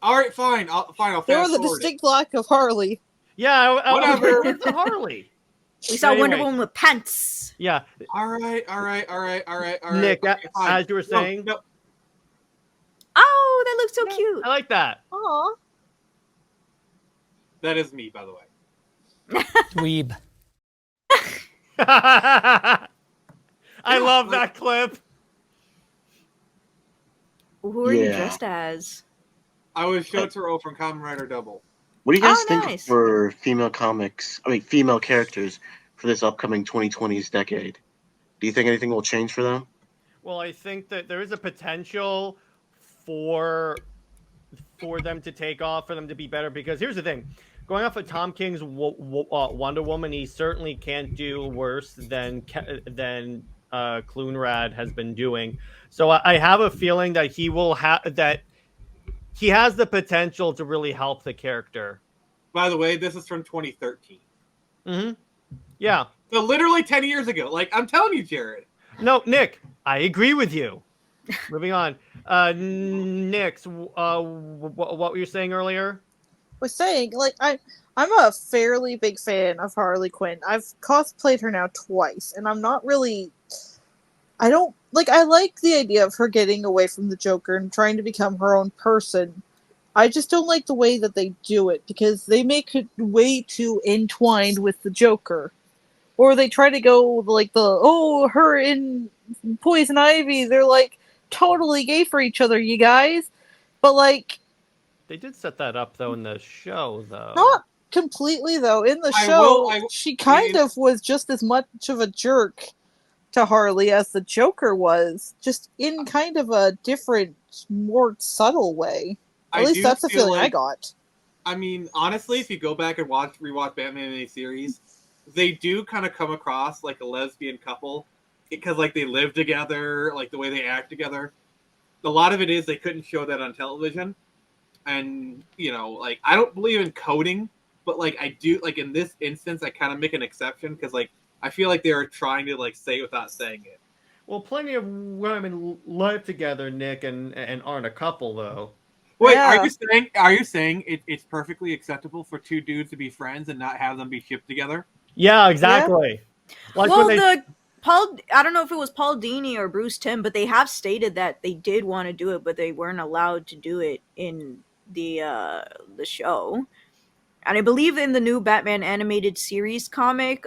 All right, fine. I'll there was a distinct lack of Harley. Yeah, whatever. Where's the Harley? We saw Wonder Woman with pants. Yeah. All right. Nick, okay, as you were saying. No. Oh, that looks so cute. I like that. Aw. That is me, by the way. Dweeb. I love that clip. Who are you Yeah. dressed as? I was Shotaro from Kamen Rider Double. What do you guys Oh, think nice. for female female characters for this upcoming 2020s decade? Do you think anything will change for them? Well, I think that there is a potential for them to take off, for them to be better. Because here's the thing, going off of Tom King's Wonder Woman, he certainly can't do worse than Kloonrad has been doing. So I have a feeling that he has the potential to really help the character. By the way, this is from 2013. Mm-hmm. Yeah. So literally 10 years ago. Like, I'm telling you, Jared. No, Nick, I agree with you. Moving on. Nick, what were you saying earlier? Was saying, like, I'm a fairly big fan of Harley Quinn. I've cosplayed her now twice, and I'm not really... I like the idea of her getting away from the Joker and trying to become her own person. I just don't like the way that they do it, because they make it way too entwined with the Joker. Or they try to go, like, her and Poison Ivy, they're, like, totally gay for each other, you guys. But, like... They did set that up, though, in the show, though. Not completely, though. In the show, she kind of was just as much of a jerk to Harley as the Joker was, just in kind of a different, more subtle way. At least that's the feeling I got. I mean, honestly, if you go back and rewatch Batman in a series, they do kind of come across like a lesbian couple because, like, they live together, like the way they act together. A lot of it is they couldn't show that on television, and like, I don't believe in coding, but like I do, like in this instance, I kind of make an exception because, like, I feel like they're trying to, like, say it without saying it. Well, plenty of women live together, Nick, and aren't a couple, though. Wait, yeah. Are you saying it's perfectly acceptable for two dudes to be friends and not have them be shipped together? Yeah, exactly. Yeah. Like I don't know if it was Paul Dini or Bruce Timm, but they have stated that they did want to do it, but they weren't allowed to do it in the show. And I believe in the new Batman animated series comic,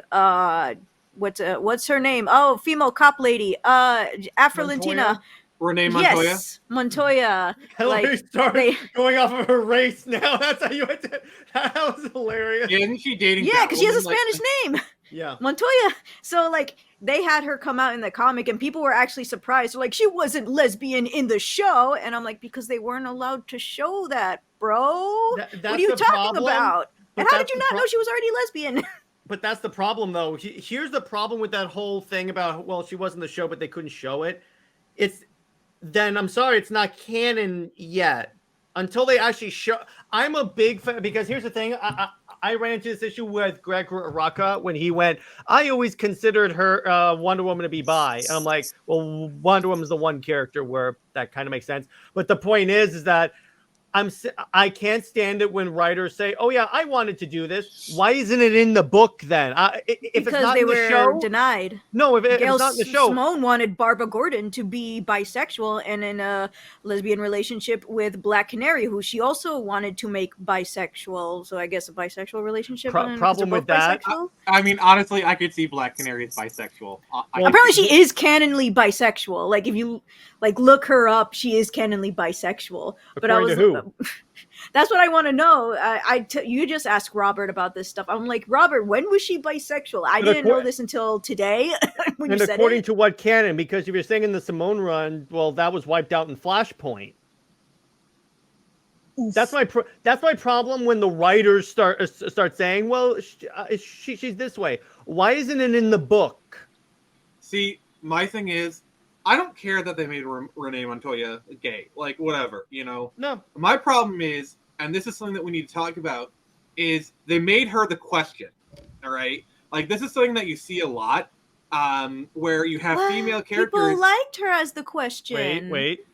what's her name? Oh, female cop lady, Afro-Latina. Renee Montoya? Yes, Montoya. Hillary started going off of her race now. That's how you went to... That was hilarious. Yeah, isn't she dating? Yeah, because she has a Spanish name. Yeah. Montoya. So, like, they had her come out in the comic, and people were actually surprised. They're like, she wasn't lesbian in the show. And I'm like, because they weren't allowed to show that, bro. What are you talking about? And how did you not know she was already lesbian? But that's the problem, though. Here's the problem with that whole thing about, well, she was in the show, but they couldn't show it. Then I'm sorry, it's not canon yet. Until they actually show... I'm a big fan, because here's the thing. I ran into this issue with Greg Rucka when he went, I always considered her Wonder Woman to be bi. And I'm like, well, Wonder Woman's the one character where that kind of makes sense. But the point is that I can't stand it when writers say, oh yeah, I wanted to do this. Why isn't it in the book then? If it's not in the show, denied. No, if it's not in the show. Simone wanted Barbara Gordon to be bisexual and in a lesbian relationship with Black Canary, who she also wanted to make bisexual. So I guess a bisexual relationship. Problem with that. I mean, honestly, I could see Black Canary as bisexual. Apparently she is canonly bisexual. Like, if you look her up, she is canonly bisexual. But According to who? That's what I want to know. You just asked Robert about this stuff. I'm like, Robert, when was she bisexual? I didn't know this until today. And according to what canon? Because if you're saying in the Simone run, well, that was wiped out in Flashpoint. Oof. That's my problem when the writers start saying, well, she's this way. Why isn't it in the book? See, my thing is, I don't care that they made Renee Montoya gay. Like, whatever, No. My problem is, and this is something that we need to talk about, is they made her the question, all right? Like, this is something that you see a lot, where you have female characters... People liked her as the question. Wait.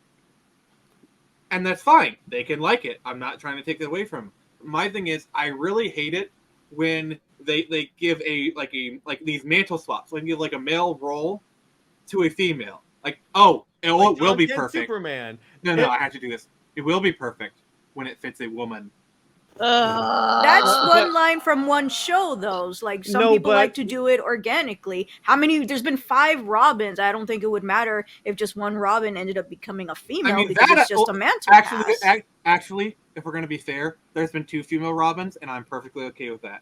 And that's fine. They can like it. I'm not trying to take it away from them. My thing is, I really hate it when they give these mantle swaps. When you give, like, a male role to a female. Like, it will be perfect. Superman. No, I have to do this. It will be perfect when it fits a woman. That's one line from one show, though. Like some people like to do it organically. How many? There's been 5 Robins. I don't think it would matter if just one Robin ended up becoming a female because it's just a mantle pass. Actually, if we're gonna be fair, there's been 2 female Robins, and I'm perfectly okay with that.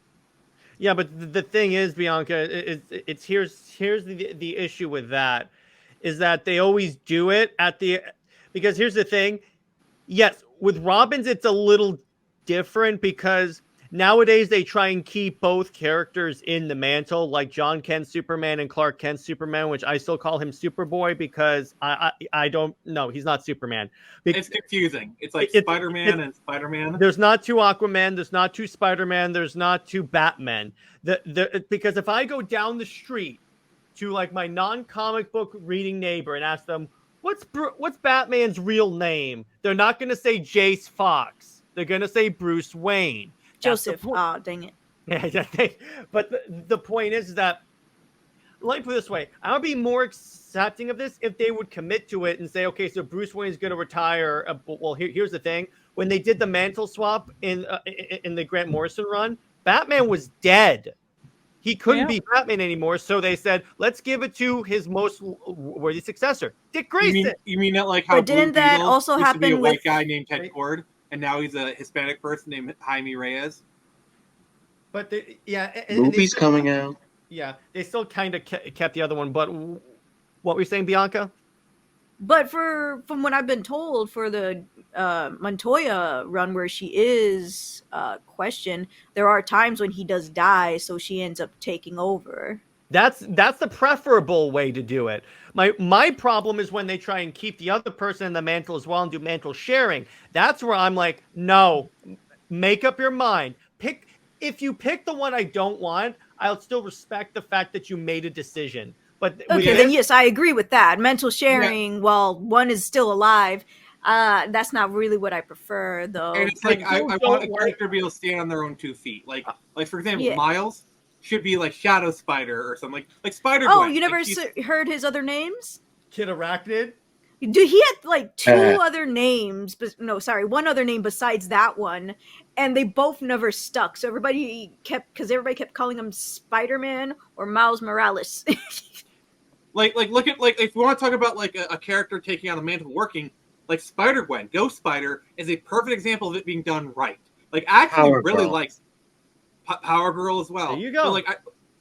Yeah, but the thing is, Bianca, here's the issue with that, is that they always do it because here's the thing. Yes, with Robins, it's a little different because nowadays they try and keep both characters in the mantle, like John Kent's Superman and Clark Kent's Superman, which I still call him Superboy because I don't know, he's not Superman. It's confusing. It's like Spider-Man and Spider-Man. There's not 2 Aquaman, there's not 2 Spider-Man, there's not 2 Batman. Because if I go down the street to like my non-comic book reading neighbor and ask them, what's Batman's real name? They're not going to say Jace Fox. They're going to say Bruce Wayne. Joseph. Oh, dang it. But the point is that, let me put it this way. I would be more accepting of this if they would commit to it and say, okay, so Bruce Wayne is going to retire. Well, here's the thing. When they did the mantle swap in the Grant Morrison run, Batman was dead. He couldn't be Batman anymore, so they said, let's give it to his most worthy successor, Dick Grayson. You mean that like how but didn't that also happen to be a with white guy named Ted Kord, and now he's a Hispanic person named Jaime Reyes? But movies coming out. Yeah, they still kind of kept the other one. But what were you saying, Bianca? But from what I've been told, for the Montoya run where she is questioned, there are times when he does die, so she ends up taking over. That's the preferable way to do it. My problem is when they try and keep the other person in the mantle as well and do mantle sharing. That's where I'm like, no, make up your mind. If you pick the one I don't want, I'll still respect the fact that you made a decision. But okay, then yes, I agree with that. Mental sharing, while one is still alive, that's not really what I prefer, though. And it's like I want a character to be able to stand on their own 2 feet. Like for example, Miles should be like Shadow Spider or something like Spider-Gwen. Oh, you never heard his other names? Kid Arachnid? Dude, he had like 2 other names, but no, sorry, 1 other name besides that one, and they both never stuck. So everybody kept calling him Spider-Man or Miles Morales. Like look at if we want to talk about like a character taking on the mantle working, like Spider-Gwen, Ghost Spider is a perfect example of it being done right. Like I actually really likes Power Girl as well. There you go.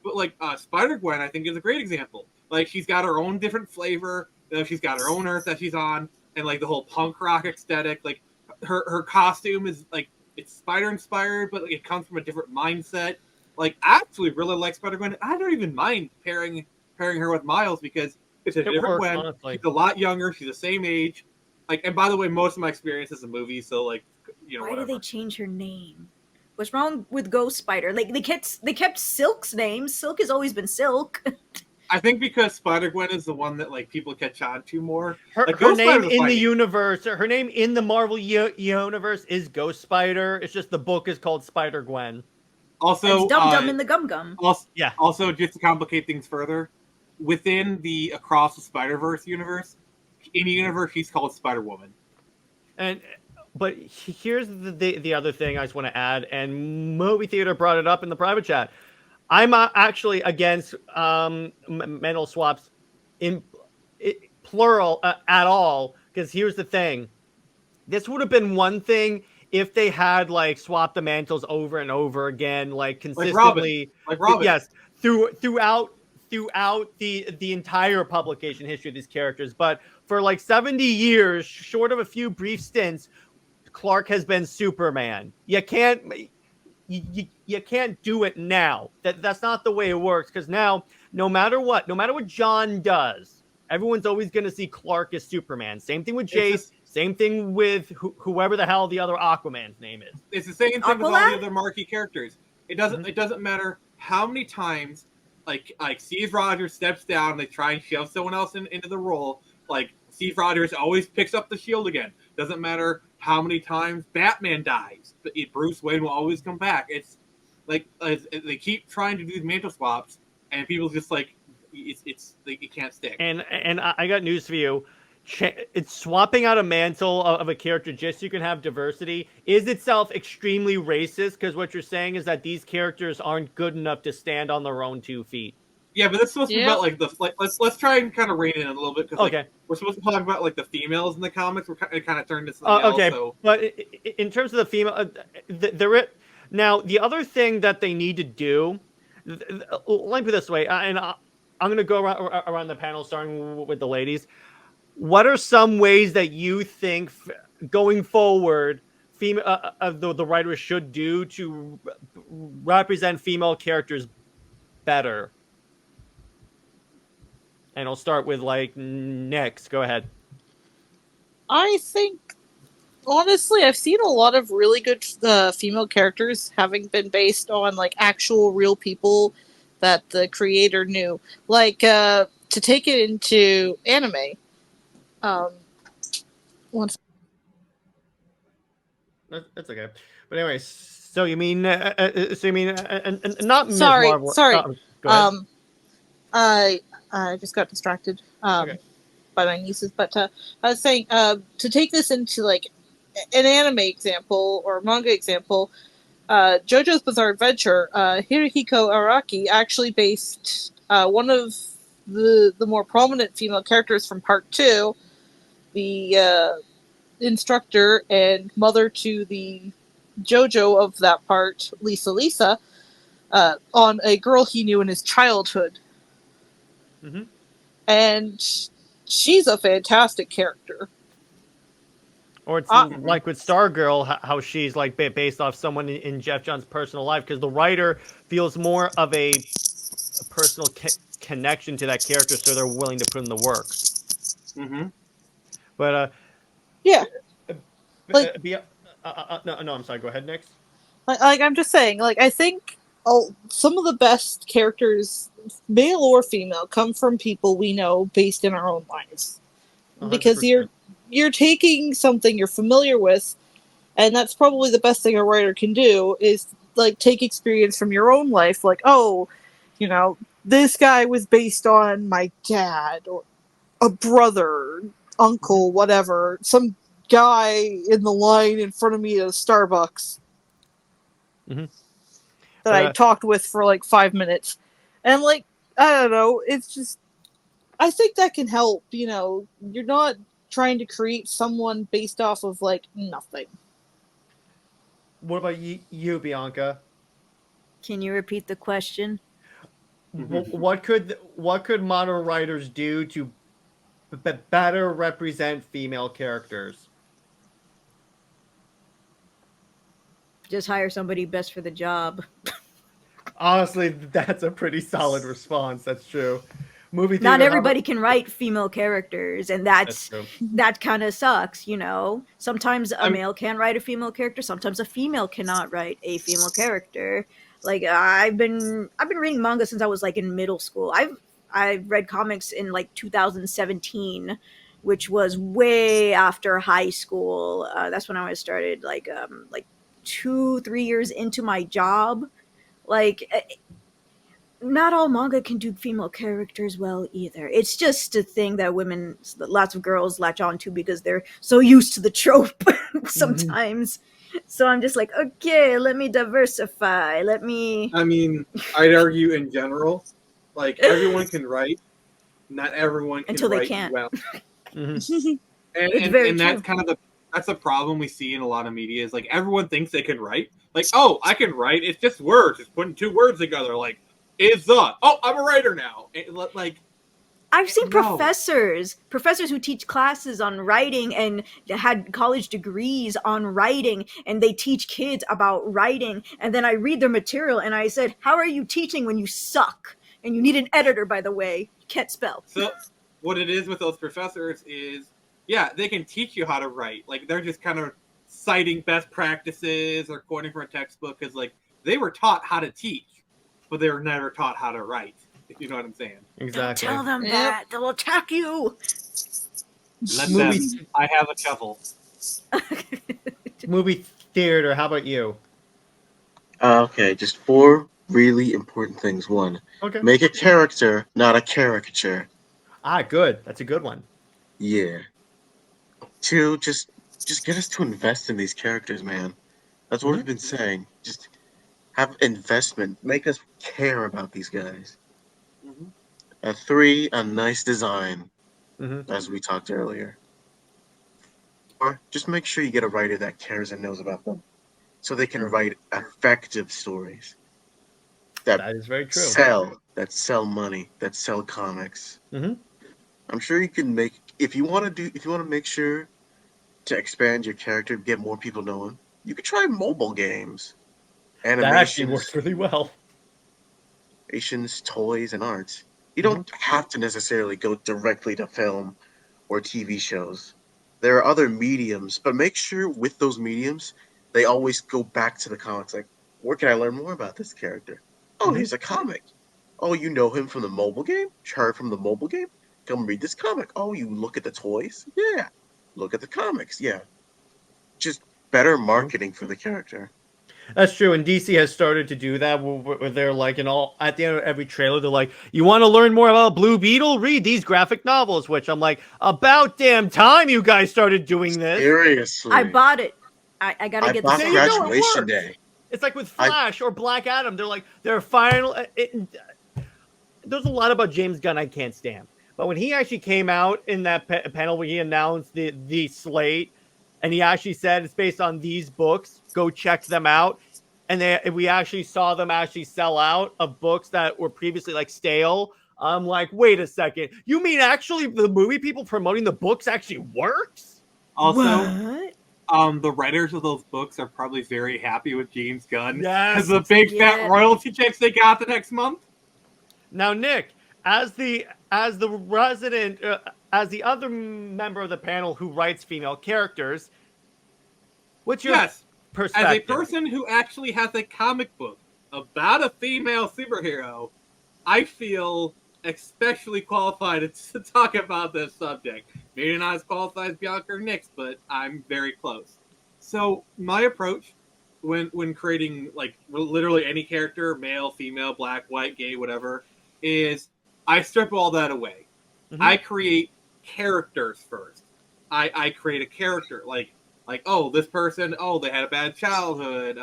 But Spider-Gwen I think is a great example. Like she's got her own different flavor. She's got her own Earth that she's on, and like the whole punk rock aesthetic. Like her costume is like it's Spider inspired, but like, it comes from a different mindset. Like I actually really like Spider-Gwen. I don't even mind pairing her with Miles because it's a different Gwen. Honestly. She's a lot younger. She's the same age. Like, and by the way, most of my experience is a movie, so like, you know. Why did they change her name? What's wrong with Ghost Spider? Like they kept Silk's name. Silk has always been Silk. I think because Spider-Gwen is the one that like people catch on to more. Her name in the universe, her name in the Marvel universe is Ghost Spider. It's just the book is called Spider-Gwen. Also, it's Dum in the Gum Gum. Also, just to complicate things further, within the Across the Spider-Verse universe, in the universe she's called Spider-Woman. But here's the other thing I just want to add, and MovieTheater brought it up in the private chat. I'm actually against mental swaps in plural at all, because here's the thing. This would have been one thing if they had like swapped the mantles over and over again, like consistently. Like Robin. Yes, throughout the entire publication history of these characters. But for like 70 years, short of a few brief stints, Clark has been Superman. You can't do it now. That's not the way it works, because now no matter what John does, everyone's always going to see Clark as Superman. Same thing with Jace. Same thing with whoever the hell the other Aquaman's name is. It's the same thing with all the other marquee characters. It doesn't matter how many times like Steve Rogers steps down and they try and shove someone else into the role. Like Steve Rogers always picks up the shield again. Doesn't matter how many times Batman dies, but Bruce Wayne will always come back. It's like they keep trying to do these mantle swaps, and people just like it's like it can't stick. And I got news for you. it's swapping out a mantle of a character just so you can have diversity is itself extremely racist, because what you're saying is that these characters aren't good enough to stand on their own 2 feet. Yeah, but it's supposed to be about like let's try and kind of rein it in a little bit, because we're supposed to talk about like the females in the comics. We're kind of turned into something else. Okay, So. but in terms of the female, now the other thing that they need to do, let me put it this way, and I'm going to go around the panel starting with the ladies. What are some ways that you think going forward, the writers should do to represent female characters better? And I'll start with Nyx. Go ahead. I think, honestly, I've seen a lot of really good female characters having been based on like actual real people that the creator knew. Like to take it into anime. That's okay. But anyway, so you mean not Ms. Marvel? Sorry. Go ahead. I just got distracted by my nieces, but I was saying to take this into like an anime example or manga example, JoJo's Bizarre Adventure, Hirohiko Araki actually based one of the more prominent female characters from Part 2, the instructor and mother to the JoJo of that part, Lisa, on a girl he knew in his childhood. Mm-hmm. And she's a fantastic character. Or it's like with Stargirl, how she's like based off someone in Jeff Johns' personal life, because the writer feels more of a personal connection to that character, so they're willing to put in the work. Mm-hmm. But yeah, no, I'm sorry. Go ahead, Nyx. Like I'm just saying, like I think some of the best characters, male or female, come from people we know based in our own lives. 100%. Because you're taking something you're familiar with, and that's probably the best thing a writer can do is like take experience from your own life. Like, oh, you know, this guy was based on my dad or a brother, uncle, whatever, some guy in the line in front of me at a Starbucks. Mm-hmm. That I talked with for like 5 minutes. And like, I don't know, it's just, I think that can help, you know, you're not trying to create someone based off of like nothing. What about you, Bianca? Can you repeat the question? What could modern writers do to better represent female characters? Just hire somebody best for the job. Honestly, that's a pretty solid response. That's true. MovieTheater, not everybody can write female characters, and that kind of sucks, you know. Sometimes a male can write a female character, sometimes a female cannot write a female character. Like I've been reading manga since I was like in middle school. I've read comics in like 2017, which was way after high school. That's when I started like 2-3 years into my job. Like not all manga can do female characters well either. It's just a thing that lots of girls latch on to because they're so used to the trope sometimes. Mm-hmm. So I'm just like, okay, let me diversify. I mean, I'd argue in general, like everyone can write, not everyone can until write they can't. Well. Mm-hmm. and that's kind of that's a problem we see in a lot of media is like everyone thinks they can write. Like, oh, I can write. It's just words. It's putting 2 words together. Like, I'm a writer now. Like, I've seen professors who teach classes on writing and had college degrees on writing, and they teach kids about writing. And then I read their material and I said, how are you teaching when you suck? And you need an editor, by the way. You can't spell. So what it is with those professors is, yeah, they can teach you how to write. Like, they're just kind of citing best practices or quoting from a textbook because, like, they were taught how to teach, but they were never taught how to write. If you know what I'm saying. Exactly. Don't tell them that. They'll attack you. Let them. I have a shovel. MovieTheater, how about you? Okay, just 4 really important things. 1, make a character, not a caricature. Good. That's a good one. Yeah. Two, just get us to invest in these characters, man. That's what we've been saying. Just have investment. Make us care about these guys. Three, a nice design, as we talked earlier. Or just make sure you get a writer that cares and knows about them, so they can write effective stories That is very true. that sell money, that sell comics. Mm-hmm. I'm sure you can make if you want to make sure to expand your character, get more people knowing. You could try mobile games, That actually works really well. Animations, toys, and arts. You don't have to necessarily go directly to film or TV shows. There are other mediums, but make sure with those mediums, they always go back to the comics. Like, where can I learn more about this character? Oh, here's a comic. Oh, you know him from the mobile game? Char from the mobile game? Come read this comic. Oh, you look at the toys? Yeah. Look at the comics. Yeah. Just better marketing for the character. That's true, and DC has started to do that. Where they're like, at the end of every trailer, they're like, "You want to learn more about Blue Beetle? Read these graphic novels." Which I'm like, about damn time you guys started doing this. Seriously, I bought it. I gotta get this. Graduation Day. It's like with Flash or Black Adam. They're like, their final. There's a lot about James Gunn I can't stand, but when he actually came out in that panel where he announced the slate. And he actually said it's based on these books. Go check them out. And we actually saw them actually sell out of books that were previously like stale. I'm like, wait a second. You mean actually the movie people promoting the books actually works? Also, the writers of those books are probably very happy with James Gunn because the big fat royalty checks they got the next month. Now, Nick, as the resident. As the other member of the panel who writes female characters, what's your perspective? As a person who actually has a comic book about a female superhero, I feel especially qualified to talk about this subject. Maybe not as qualified as Bianca or Nick's, but I'm very close. So my approach when creating like literally any character, male, female, black, white, gay, whatever, is I strip all that away. I create characters first. I create a character like oh, this person, oh, they had a bad childhood,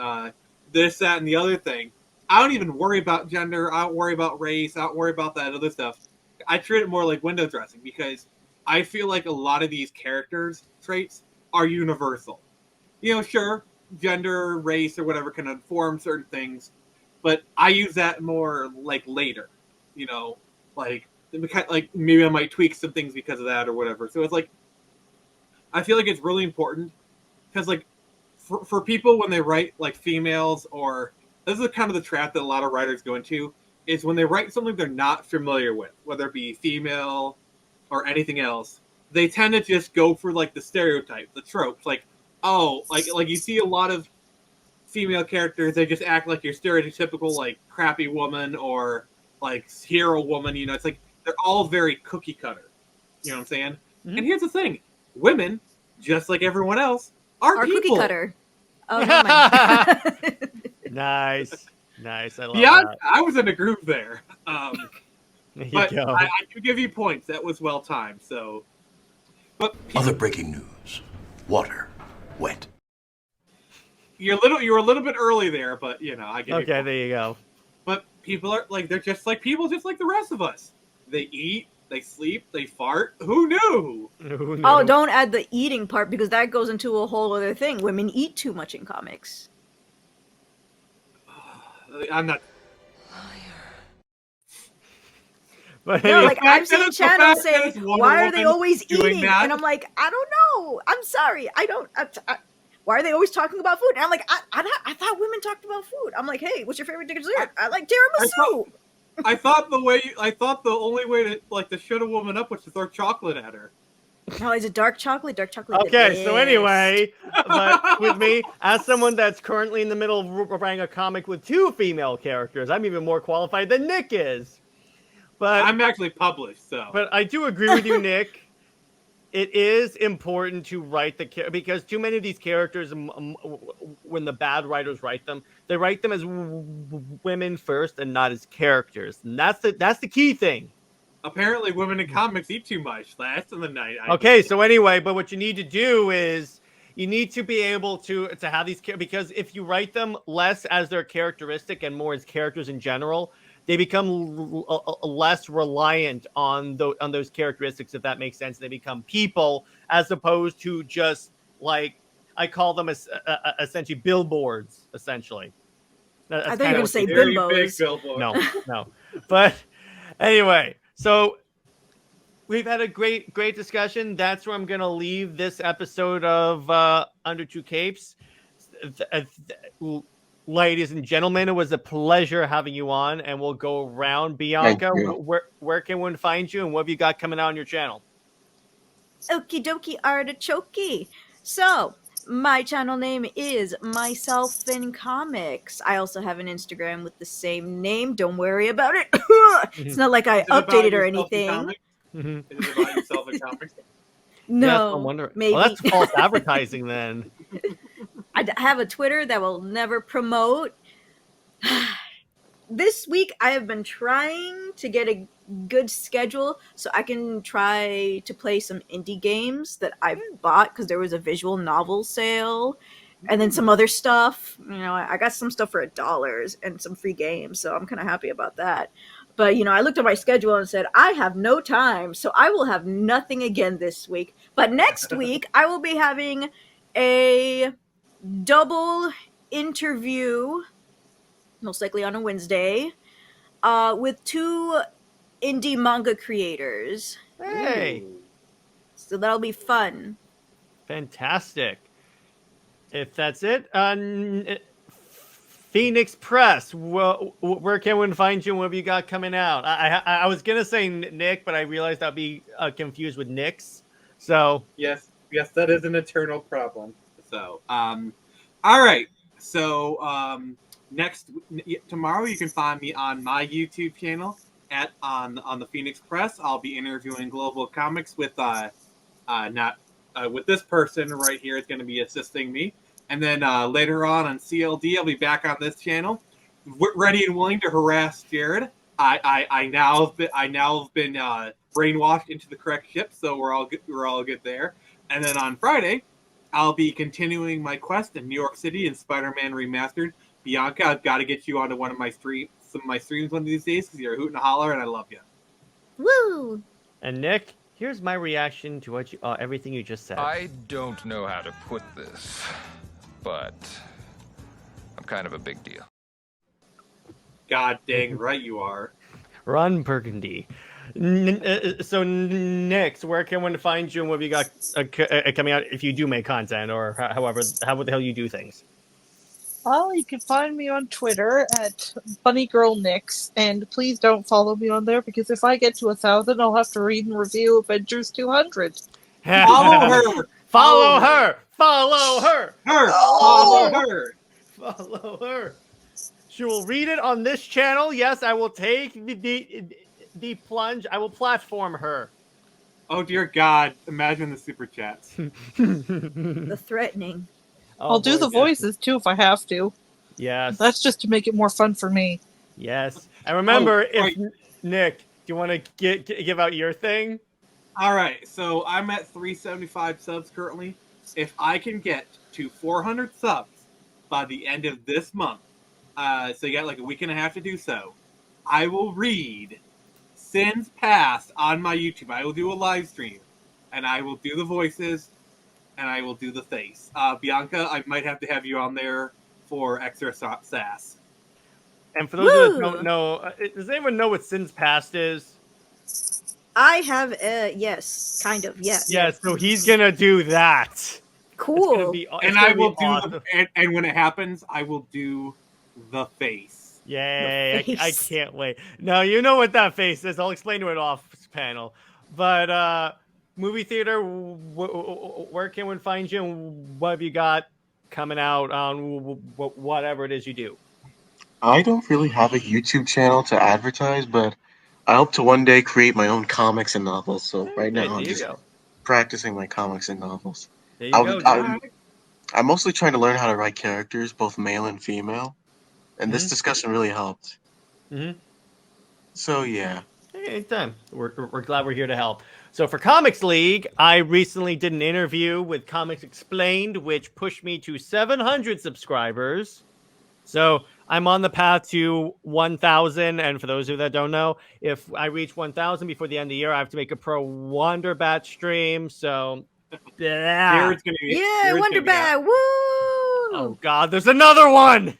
this, that, and the other thing. I don't even worry about gender. I don't worry about race. I don't worry about that other stuff. I treat it more like window dressing because I feel like a lot of these characters traits are universal. You know, sure, gender, race, or whatever can inform certain things, but I use that more like later. You know, like maybe I might tweak some things because of that or whatever. So it's like, I feel like it's really important because like for people when they write like females, or this is kind of the trap that a lot of writers go into, is when they write something they're not familiar with, whether it be female or anything else, they tend to just go for like the stereotype, the tropes, like, oh, like you see a lot of female characters, they just act like your stereotypical like crappy woman or like hero woman, you know, it's like they're all very cookie cutter. You know what I'm saying? And here's the thing. Women, just like everyone else, are people. Cookie cutter. Oh, no, Nice. I love yeah, that. I was in a groove there. But go. I do give you points. That was well timed. So, but Other breaking news. Water. Wet. you were a little bit early there, but you know, I get Okay, there you go. But people are like, they're just like people, just like the rest of us. They eat, they sleep, they fart. Who knew? Oh, don't add the eating part because that goes into a whole other thing. Women eat too much in comics. I'm not. But No, like I've seen the channels fact say, that it's Wonder "Why are they Woman always doing eating?" that. And I'm like, I don't know. I'm sorry. I don't. Why are they always talking about food? And I'm like, I thought women talked about food. I'm like, hey, what's your favorite dessert? I like tiramisu. I thought the only way to like to shut a woman up was to throw chocolate at her. No, is it dark chocolate? Dark chocolate. Okay, so anyway, but with me, as someone that's currently in the middle of writing a comic with 2 female characters, I'm even more qualified than Nick is. But I'm actually published, so. But I do agree with you, Nick. It is important to write because too many of these characters, when the bad writers write them, they write them as women first and not as characters, and that's the key thing. Apparently, women in comics eat too much. Last in the night. Okay, so anyway, but what you need to do is you need to be able to have these because if you write them less as their characteristic and more as characters in general, they become less reliant on those characteristics. If that makes sense, they become people as opposed to just like I call them as essentially billboards. Essentially, I thought you were going to say very bimbos. big billboard. No, but anyway, so. We've had a great discussion. That's where I'm going to leave this episode of Under Two Capes. Ladies and gentlemen, it was a pleasure having you on, and we'll go around. Bianca, where can one find you, and what have you got coming out on your channel? Okie dokie artichoke. So, my channel name is Myself in Comics. I also have an Instagram with the same name. Don't worry about it. It's not like I updated or anything. Is it about yourself in comics? No, yes, I'm wondering. maybe. Well, that's false advertising then. I have a Twitter that will never promote. This week, I have been trying to get a good schedule so I can try to play some indie games that I bought because there was a visual novel sale and then some other stuff. You know, I got some stuff for $1 and some free games, so I'm kind of happy about that. But, you know, I looked at my schedule and said, I have no time, so I will have nothing again this week. But next week, I will be having a double interview, most likely on a Wednesday, with 2 indie manga creators. Hey. So that'll be fun. Fantastic. If that's it, Phoenix Press, where can one find you and what have you got coming out? I was going to say Nick, but I realized I'd be confused with Nick's. So Yes, that is an eternal problem. So, all right. So, tomorrow you can find me on my YouTube channel on the Phoenix Press. I'll be interviewing Global Comics with with this person right here is going to be assisting me. And then later on CLD, I'll be back on this channel, ready and willing to harass Jared. I now have been brainwashed into the correct ship, so we're all good there. And then on Friday, I'll be continuing my quest in New York City in Spider-Man Remastered. Bianca, I've got to get you onto some of my streams one of these days because you're a hoot and a holler, and I love you. Woo! And Nick, here's my reaction to what everything you just said. I don't know how to put this, but I'm kind of a big deal. God dang right you are. Ron Burgundy. So, Nick, where can one find you and what have you got coming out if you do make content or how the hell you do things? Well, you can find me on Twitter at BunnyGirlNix, and please don't follow me on there because if I get to 1,000, I'll have to read and review Avengers 200. Follow her! Follow her! Follow her! Follow her! She will read it on this channel. Yes, I will take the plunge. I will platform her. Oh dear God! Imagine the super chats. The threatening. I'll do the voices too if I have to. Yes. That's just to make it more fun for me. Yes. And remember, Nick, do you want to give out your thing? All right. So I'm at 375 subs currently. If I can get to 400 subs by the end of this month, so you got like a week and a half to do so, I will read Sins Past on my YouTube. I will do a live stream, and I will do the voices, and I will do the face. Bianca, I might have to have you on there for extra sass. And for those that don't know, does anyone know what Sins Past is? I have, yes, kind of, yes. Yeah, so he's gonna do that. Cool. And I will do, and when it happens, I will do the face. Yay! I can't wait. No, you know what that face is. I'll explain to it off panel. But movie theater, where can one find you, and what have you got coming out on whatever it is you do? I don't really have a YouTube channel to advertise, but I hope to one day create my own comics and novels. So right now I'm just practicing my comics and novels. There you go. I'm mostly trying to learn how to write characters, both male and female, and this discussion really helped. Mm-hmm. So yeah. There Anytime. We're glad we're here to help. So for Comics League, I recently did an interview with Comics Explained, which pushed me to 700 subscribers. So I'm on the path to 1,000. And for those of you that don't know, if I reach 1,000 before the end of the year, I have to make a pro Wonder Bat stream. So Jared's Wonder Bat. Woo! Oh God, there's another one.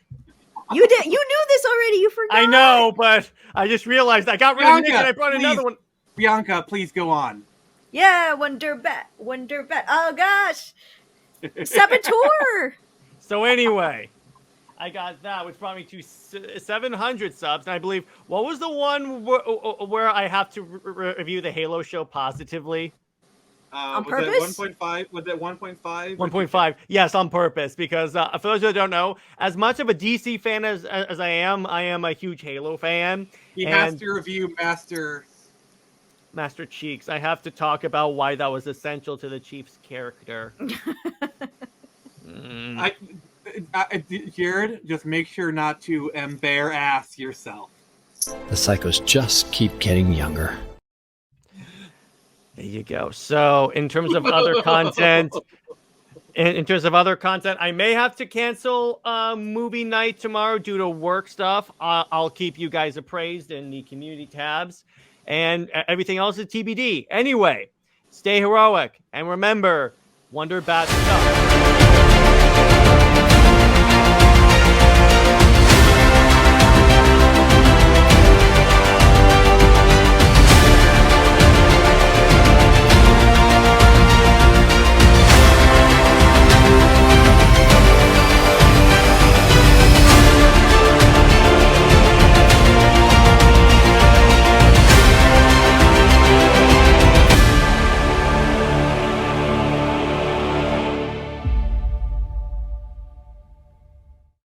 You knew this already. You forgot. I know, but I just realized I got rid of Nick and I brought another one. Bianca, please go on. Yeah, Wonder Bat. Oh gosh, Saboteur. So anyway, I got that, which brought me to 700 subs. And I believe, what was the one where I have to review the Halo show positively? On was purpose? It 1.5? Was it 1.5? 1.5. Yes, on purpose. Because for those who don't know, as much of a DC fan as I am a huge Halo fan. He has to review Master Cheeks. I have to talk about why that was essential to the Chief's character. Jared, just make sure not to embarrass yourself. The psychos just keep getting younger. There you go. So in terms of other content, I may have to cancel movie night tomorrow due to work stuff. I'll keep you guys appraised in the community tabs, and everything else is TBD. Anyway, stay heroic and remember, Wonder Bat stuff.